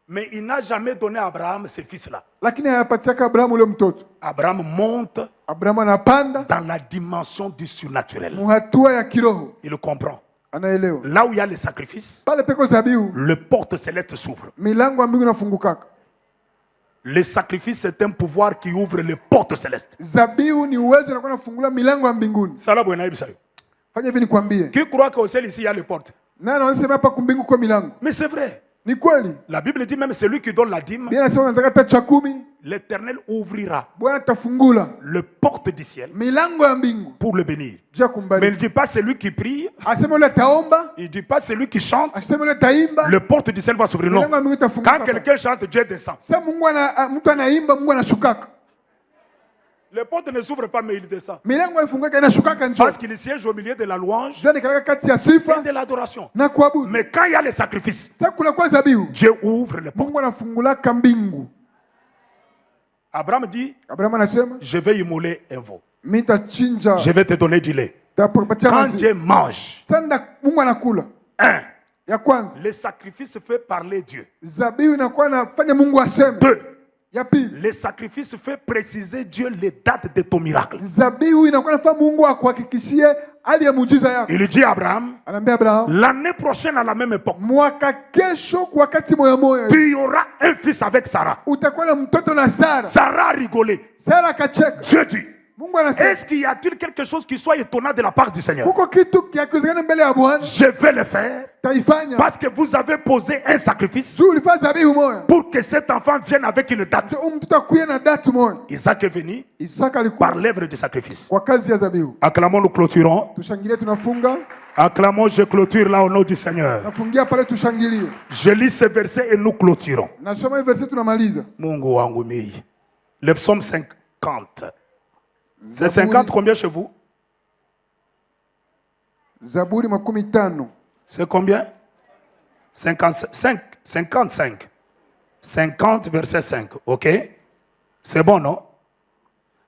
Mais il n'a jamais donné à Abraham ce fils-là. Lakini hayapatiaka Abrahamu ule mtoto. Abraham monte Abrahamu anapanda dans la dimension du surnaturel. muhatua ya kiroho. Il comprend. Anaelewa. Là où il y a les sacrifices, Pale peko zabihu, le porte céleste s'ouvre. milango ya mbingu inafungukaka. Le sacrifice, c'est un pouvoir qui ouvre les portes célestes. Zabihu ni uwezo unakuwa unafungula milango ya mbinguni. Fanya hivi nikwambie. Qui croit qu'au ciel ici il y a les portes? Nani anasema hapa kumbingu kwa milango? Mais c'est vrai. Ni kweli. La Bible dit même celui qui donne la dîme, Biblia inasema unataka hata cha 10, l'Éternel ouvrira Bwana atafungula le porte du ciel milango ya mbingu pour le bénir. ja Mais il kumbariki. ne dit pas celui qui prie, Asema ule taomba, il ne dit pas celui qui chante, asema ule taimba. le porte du ciel va s'ouvrir. Non. Milango ya mbingu itafunguka. Quand quelqu'un chante, Dieu descend. Sasa Mungu mtu anaimba, Mungu anashukaka. Le porte ne s'ouvre pas, mais il descend. Milango ifungaka inashukaka njoo. Parce qu'il siège au milieu de la louange Ndio nikalaka kati ya et sifa de l'adoration. na kuabudu. Mais quand il y a les sacrifices, Sasa kuna kwa zabihu, Dieu ouvre les portes. Mungu anafungulaka mbingu. Abraham dit, Abrahamu anasema, je vais immoler un veau. mimi nitachinja. Je vais te donner du lait. Tapatia Quand maziwa. Dieu mange, Sasa Mungu anakula. 1, Ya kwanza, les sacrifices fait parler Dieu. zabihu inakuwa inafanya Mungu aseme. 2. Ya pili, Les sacrifices fait préciser Dieu les dates de ton miracle. zabihu inakuwa inafanya Mungu akuhakikishie hali ya muujiza yako. Il dit à Abraham, Anaambia Abraham, l'année prochaine à la même époque, mwaka kesho kwa wakati moya moya tu auras un fils avec Sarah. utakuwa na mtoto na Sara. Sarah a rigolé. Sara akacheka. Dieu dit, Mungu anasema, est-ce qu'il y a-t-il quelque chose qui soit étonnant de la part du Seigneur? kuko kitu kiakozekana mbele ya Bwana? Je vais le faire Taifanya. parce que vous avez posé un sacrifice Juu ulifanya zabihu moya. pour que cet enfant vienne avec une date. Mtoto akuye na datu moya. Isaac est venu Isaka alikuwa par l'œuvre du sacrifice. kwa kazi ya zabihu. Acclamons, nous clôturons. Tushangilie, tunafunga. Acclamons, je clôture là au nom du Seigneur. Nafungia pale, tushangilie. Je lis ce verset et nous clôturons. Nasoma hii verse tunamaliza. Mungu wangu mii. Le psaume 50. C'est 50 combien chez vous? Zaburi 50. C'est combien? 55. 55. 50 verset 5. Ok? C'est bon, non?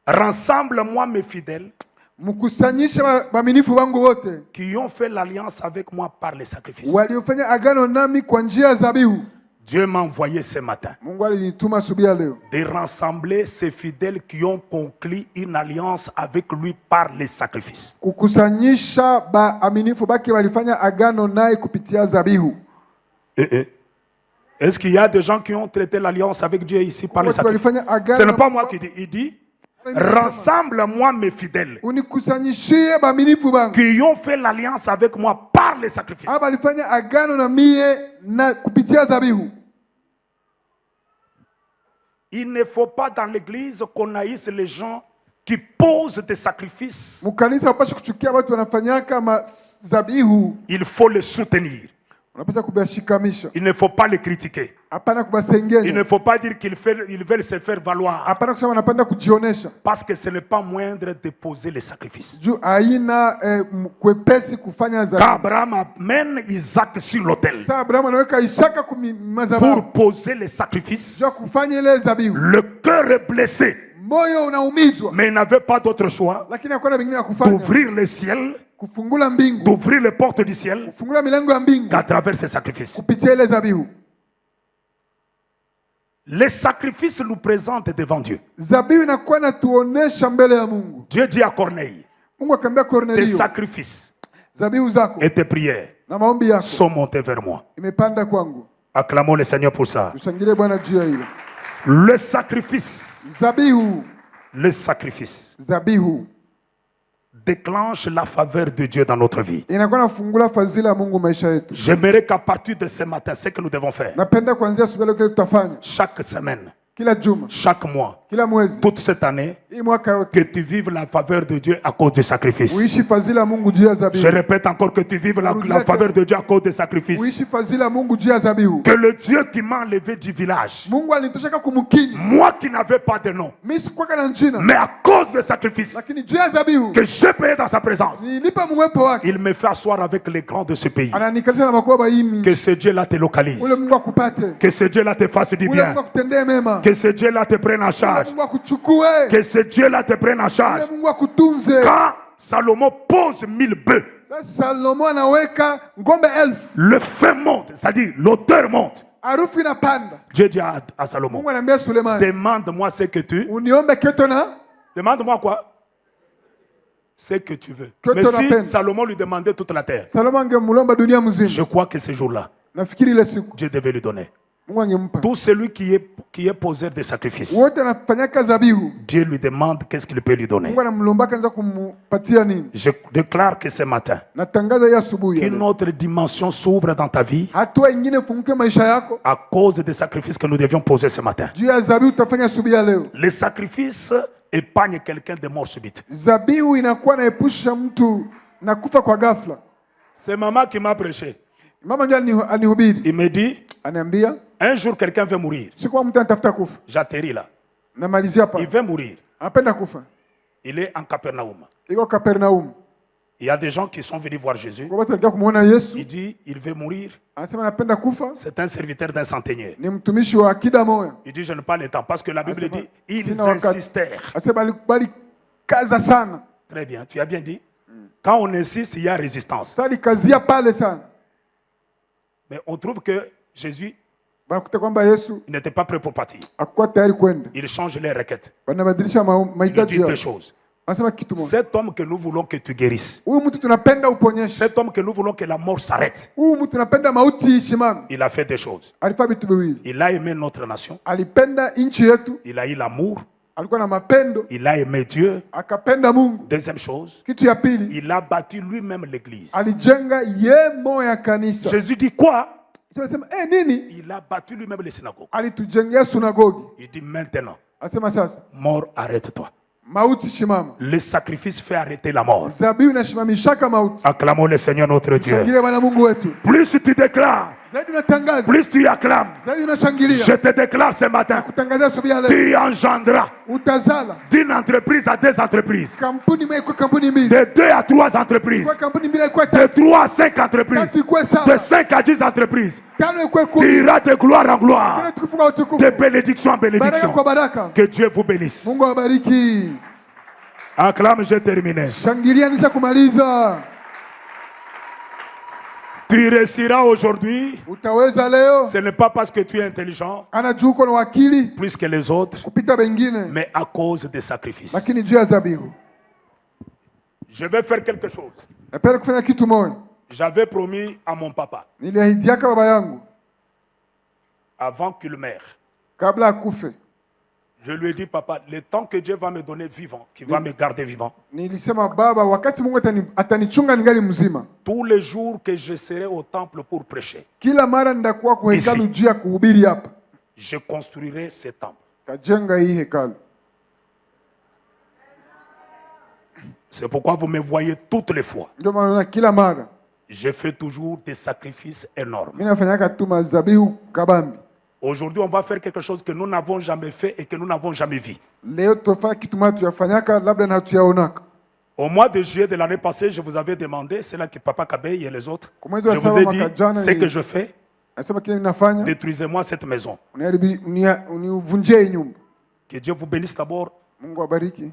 Rassemble-moi mes fidèles Mkusanyishe waaminifu wangu wote qui ont fait l'alliance avec moi par les sacrifices. waliofanya agano nami kwa njia ya zabihu. Dieu m'a envoyé ce matin Mungu alinituma asubuhi ya leo de rassembler ces fidèles qui ont conclu une alliance avec lui par les sacrifices. kukusanyisha waaminifu baki walifanya agano naye kupitia zabihu. Est-ce qu'il y a des gens qui ont traité l'alliance avec Dieu ici par les Watu sacrifices? walifanya agano. Ce n'est pas moi qui dis. Il dit, rassemble-moi mes fidèles Unikusanyishie waaminifu bangu qui ont fait l'alliance avec moi par les sacrifices. aba alifanya agano na mie na kupitia zabihu. Il ne faut pas dans l'église qu'on haïsse les gens qui posent des sacrifices. Mukanisa hapashi kuchukia watu wanafanyaka zabihu. Il faut les soutenir. Unapaswa kubashikamisha. Il ne faut pas les critiquer. Hapana kubasengenya. Il ne faut pas dire qu'ils veulent se faire valoir. Hapana kusema wanapenda kujionesha. Parce que ce n'est pas moindre de poser les sacrifices. Juu haina kwepesi kufanya zabihu. Abraham amène Isaac sur l'autel. Sasa Abraham anaweka Isaka kumazabau. Pour poser les sacrifices. Juu kufanya ile zabihu. Le cœur est blessé. Moyo unaumizwa. Mais il n'avait pas d'autre choix Lakini hakuna vingine ya kufanya. d'ouvrir le ciel, Kufungula mbingu. d'ouvrir les portes du ciel Kufungula milango ya mbingu. qu'à travers ces sacrifices. Kupitia ile zabihu. Les sacrifices nous présentent devant Dieu. Zabihu inakuwa inatuonesha mbele ya Mungu. Dieu dit à Corneille, Mungu akamwambia tes Kornelio, sacrifices zabihu zako et tes prières na maombi yako sont montés vers moi. imepanda kwangu. Acclamons le Seigneur pour ça. Tushangilie Bwana juu ya hilo. Le sacrifice, Zabihu, zabihu déclenche la faveur de Dieu dans notre vie. inakuwa nafungula fadhila ya Mungu maisha yetu. J'aimerais qu'à partir de ce matin, ce que nous devons faire, Napenda kuanzia asubuhi leo tutafanya chaque semaine, kila juma, chaque mois, kila mwezi, toute cette année, hii mwaka yote que tu vives la faveur de Dieu à cause du sacrifice. uishi fadhila ya Mungu juu ya Je zabihu. répète encore que tu vives la faveur de Dieu à cause des sacrifices. Uishi fadhila ya Mungu juu ya zabihu. Que le Dieu qui m'a enlevé du village, Mungu alinitoshaka kumkini. moi qui n'avais pas de nom, Mimi sikuwa na jina, mais à cause des sacrifices lakini juu ya zabihu que j'ai payé dans sa présence, nilipa mwepo wake. il me fait asseoir avec les grands de ce pays. Ananikalisha na makubwa hii mingi. Que ce Dieu-là te localise. Ule Mungu akupate. Que ce Dieu-là te fasse du Ule bien. Mungu akutendee mema. Que ce Dieu-là te prenne en Ule charge. Mungu akuchukue. Que ce Dieu-là te prenne en charge. Ule Mungu akutunze. Quand Salomon pose 1000 bœufs, Sasa Salomo anaweka ngombe 1000. le feu monte, c'est-à-dire l'odeur monte. Harufu inapanda. Dieu dit à Salomon, Mungu anambia Sulemani, demande-moi ce que tu... uniombe keto na Demande-moi quoi? Ce que tu veux. Que Mais ton si appel. Salomon lui demandait toute la terre, Salomo angemulomba dunia je mzima. crois que ce jour-là, Nafikiri ile siku Dieu devait lui donner. Mungu angempa. Tout celui qui est poseur de sacrifice, Wote anafanyaka zabihu. Dieu lui demande qu'est-ce qu'il peut lui donner. Mungu anamlomba kanza kumpatia nini? Je déclare que ce matin, Natangaza hii asubuhi. qu'une autre dimension s'ouvre dans ta vie Hatua ingine funguke maisha yako. à cause des sacrifices que nous devions poser ce matin. Juu ya zabihu utafanya asubuhi ya leo. Les sacrifices épargnent quelqu'un de mort subite. Zabihu inakuwa naepusha mtu na kufa kwa ghafla. C'est maman qui m'a prêché. Mama ndio anihubiri. Il me dit, Aniambia, un jour quelqu'un veut mourir. siku mtu anatafuta kufa. J'atterris là. Namalizia hapa. Il veut mourir. Anapenda kufa. Il est en Capernaum. Iko Kapernaum. Il y a des gens qui sont venus voir Jésus. Kwa watu walikuwa kumuona Yesu. Il dit, il veut mourir. Anasema anapenda kufa. C'est un serviteur d'un centenier. Ni mtumishi wa akida moya. Il dit, je n'ai pas le temps. Parce que la Bible dit, ils Sina wakati. insistèrent. Anasema bali kaza sana. Très bien, tu as bien dit. Quand on insiste, il y a résistance. Sasa alikazia pale sana. Mais on trouve que Jésus Wanakuta kwamba Yesu il n'était pas prêt pour partir. hakuwa tayari kwenda. Il change les requêtes. Wanabadilisha Il dit mahitaji deux yao. choses. Anasema kitu moja. Cet homme que nous voulons que tu guérisses. Huyu mtu tunapenda uponyeshe. Cet homme que nous voulons que la mort s'arrête. Huyu mtu tunapenda mauti isimame. Il a fait des choses. Alifanya vitu viwili. Il a aimé notre nation. Alipenda nchi yetu. Il a eu l'amour. Alikuwa na mapendo. Il a aimé Dieu. Akapenda Mungu. Deuxième chose. Kitu ya pili. Il a bâti lui-même l'église. Alijenga yemo ya kanisa. Jésus dit quoi? Tunasema nini? Il a bâti lui-même les synagogues. Alitujengea synagogue. Il dit maintenant. Asema sasa. Mort, arrête-toi. Mauti shimama. Le sacrifice fait arrêter la mort. Zabihu inashimamishaka mauti. Acclamons le Seigneur notre Dieu. Shangilia Bwana Mungu wetu. Plus tu déclares, Zaidi unatangaza. plus tu acclames. Zaidi unashangilia. Je te déclare ce matin. Kutangazia asubuhi ya leo. Tu engendras Utazala. d'une entreprise à deux entreprises. Kampuni moja kwa kampuni mbili. De 2 à 3 entreprises. Kwa kampuni mbili kwa De tatu. 3 à 5 entreprises. Tatu kwa De saba. 5 à 10 entreprises. Tano kwa Tu kumi. iras de gloire en gloire. Tena tukufu kwa utukufu. De bénédiction en Baraka bénédiction. kwa baraka. Que Dieu vous bénisse. Mungu awabariki. Acclame, j'ai terminé. Shangilia nisha kumaliza. Tu réussiras aujourd'hui. Utaweza leo. Ce n'est pas parce que tu es intelligent Anajua uko na wakili plus que les autres, kupita wengine. mais à cause des sacrifices. Lakini juu ya dhabihu. Je vais faire quelque chose. Napenda kufanya kitu moja. J'avais promis à mon papa, Niliahidiaka baba yangu avant qu'il meure, kabla akufe. je lui ai dit, papa, le temps que Dieu va me donner vivant, qui va me garder vivant, Nilisema baba, wakati Mungu atanichunga ningali mzima, tous les jours que je serai au temple pour prêcher, kila mara nitakuwa kwa hekalu Ici. juu ya kuhubiri hapa. je construirai ce temple. Tajenga hii hekalu. C'est pourquoi vous me voyez toutes les fois. Ndio maana unaona kila mara Je fais toujours des sacrifices énormes. mimi nafanyaka tu mazabihu kabambi. Aujourd'hui, on va faire quelque chose que nous n'avons jamais fait et que nous n'avons jamais vu. Leo tutafanya kitu moja tuyafanyaka labda na hatuyaonaka. Au mois de juillet de l'année passée, je vous avais demandé, c'est là que Papa Kabeyi et les autres, Kwa mwezi je wa vous saba ai mwaka dit, jana ce que je fais, nasema kile ninafanya, détruisez-moi cette maison. univunjie hii nyumba. Que Dieu vous bénisse d'abord Mungu abariki.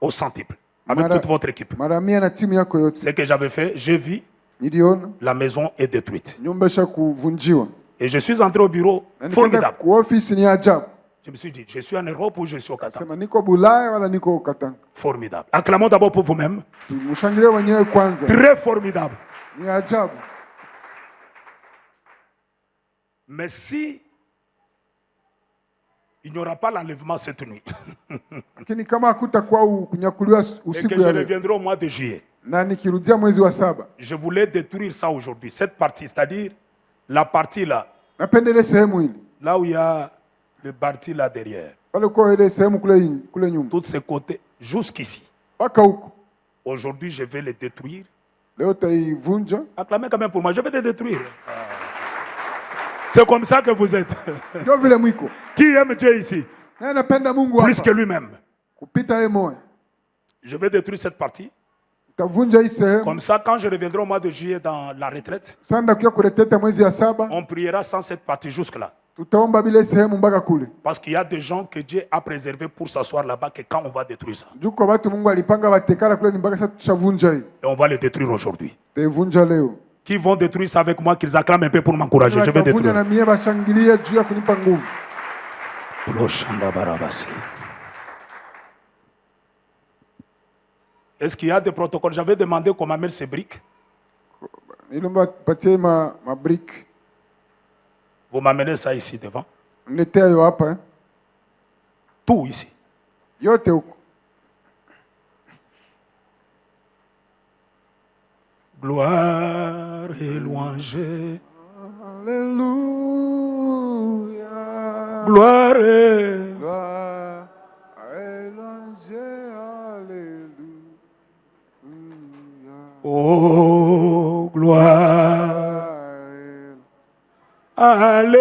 au centuple, avec Mara- toute votre équipe. Mara 100 na timu yako yote. Ce que j'avais fait, j'ai vu, Niliona la maison est détruite. nyumba isha kuvunjiwa. Et je suis entré au bureau, Na nikaenda formidable. kwa ofisi ni ajabu. Je me suis dit, je suis en Europe ou je suis au Qatar. Sema niko Bulaya wala niko Katanga. Formidable. Acclamons d'abord pour vous-même. Mshangilie wenyewe kwanza. Très formidable. Ni ajabu. Mais si il n'y aura pas l'enlèvement cette nuit, Lakini kama hakutakuwa kunyakuliwa et usiku que je ya leo reviendrai au mois de juillet, na nikirudia mwezi wa saba, je voulais détruire ça aujourd'hui. Cette partie, c'est-à-dire la partie là, napenda ile sehemu ile là où il y a le parti là derrière, pale kwa ile sehemu kule nyuma tous ces côtés, jusqu'ici. mpaka huko. Aujourd'hui, je vais les détruire. Leo taivunja. Acclamez quand même pour moi, je vais les détruire. C'est comme ça que vous êtes. Ndio vile mwiko. Qui aime Dieu ici? Na napenda Mungu Plus que hapa lui-même. kupita yeye moyo. Je vais détruire cette partie. Tavunja hii sehemu. Comme ça, quand je reviendrai au mois de juillet dans la retraite, Sasa ndakuja kureteta mwezi ya saba, on priera sans cette partie jusque-là. tutaomba bila hii sehemu mpaka kule. Parce qu'il y a des gens que Dieu a préservés pour s'asseoir là-bas, que quand on va détruire ça, Juu kwa watu Mungu alipanga watekala kule ni mpaka sasa tushavunja hii. et on va les détruire aujourd'hui. Taivunja leo. Qui vont détruire ça avec moi, qu'ils acclament un peu pour m'encourager. Je vais Watavunja na détruire. mie bashangilie juu ya kunipa nguvu. Est-ce qu'il y a des protocoles? J'avais demandé qu'on m'amène ces briques. Nilomba patie ma brick. Vous m'amenez ça ici devant. Niletea yo hapa eh. Tout ici. Yote huko. Gloire et louange. Alléluia. Gloire et... Gloire et louange, alléluia. Oh, gloire. Alléluia.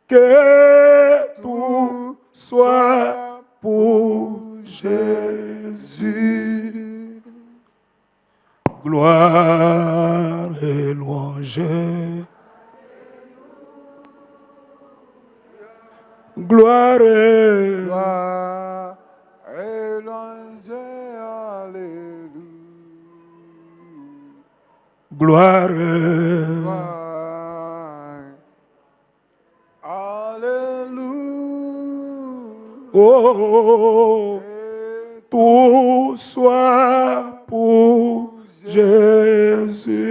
Que tout soit pour Jésus. Gloire et louange. Gloire et... Gloire et louange, alléluia. Gloire. Alléluia. Oh, tout soit pour Jésus.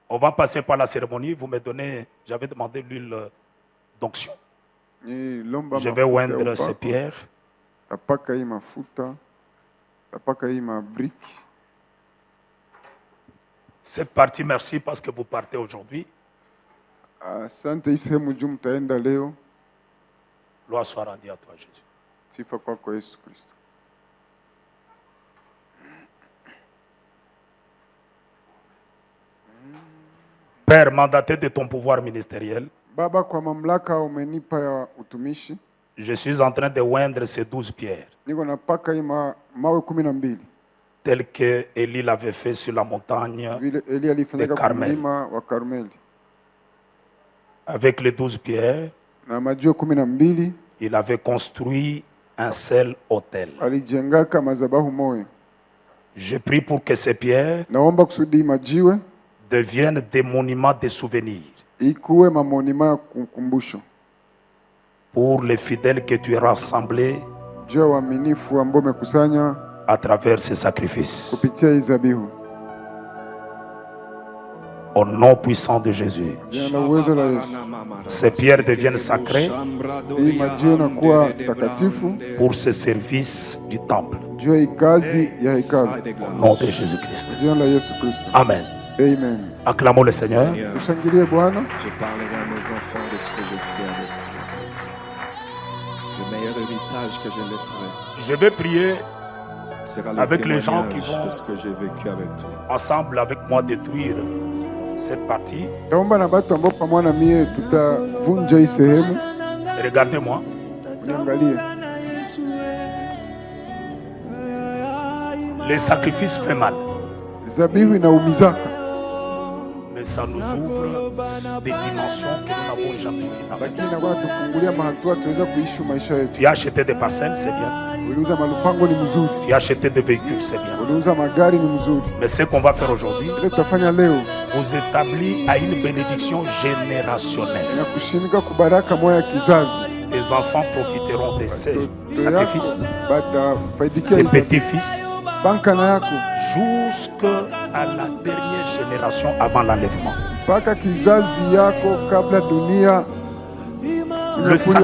On va passer par la cérémonie. Vous me donnez, j'avais demandé l'huile d'onction. Je vais oindre ces pierres. Cette partie, merci parce que vous partez aujourd'hui. Gloire soit rendue à toi, Jésus. Père, mandaté de ton pouvoir ministériel, Baba, kwa mamlaka umenipa ya utumishi, je suis en train de oindre ces 12 pierres, niko napaka hii mawe 12 tel que Élie l'avait fait sur la montagne vile Elia alifanyika kwa mlima wa Karmeli. Avec les 12 pierres, Na majiwe 12 il avait construit un seul autel. alijengaka madhabahu moyo. Je prie pour que ces pierres Naomba kusudi majiwe deviennent des monuments de souvenirs ikuwe mamonima ya kukumbusho pour les fidèles que tu as rassemblés juu ya waaminifu ambao umekusanya à travers ces sacrifices. kupitia hii dhabihu. Au nom puissant de Jésus, Jina la uwezo la Yesu. ces pierres deviennent sacrées Hii majiwe inakuwa takatifu pour ce service du temple. juu ya hii kazi ya hekalu. Au nom de Jésus-Christ. Jina la Yesu Kristo. Amen. Amen. Acclamons le Seigneur. Tushangilie Bwana. Je parlerai à mes enfants de ce que je fais avec toi. Le meilleur héritage que je laisserai Je vais prier sera le avec les gens témoignage qui vont de ce que j'ai vécu avec toi. ensemble avec moi détruire cette partie. Taomba na batu ambao pamoja na mie tutavunja hii sehemu. Regardez-moi. Niangalie. Les sacrifices font mal, Zabihu inaumizaka, mais ça nous ouvre des dimensions que nous n'avons jamais vues dans la vie. lakini inakuwa tufungulia mahatua tuweza kuishi maisha yetu. Tu as acheté des parcelles, c'est bien. Uliuza malupango ni mzuri, Tu as acheté des véhicules, c'est bien. uliuza magari ni mzuri. Mais ce qu'on va faire aujourd'hui, Ile tutafanya leo vous établit à une bénédiction générationnelle. na kushimika kubaraka moya ya kizazi. Tes enfants profiteront de ces Watoto sacrifices, yako batafaidikia tes hizo petits-fils, bankana yako jusqu'à la dernière génération avant l'enlèvement. mpaka kizazi yako kabla dunia Le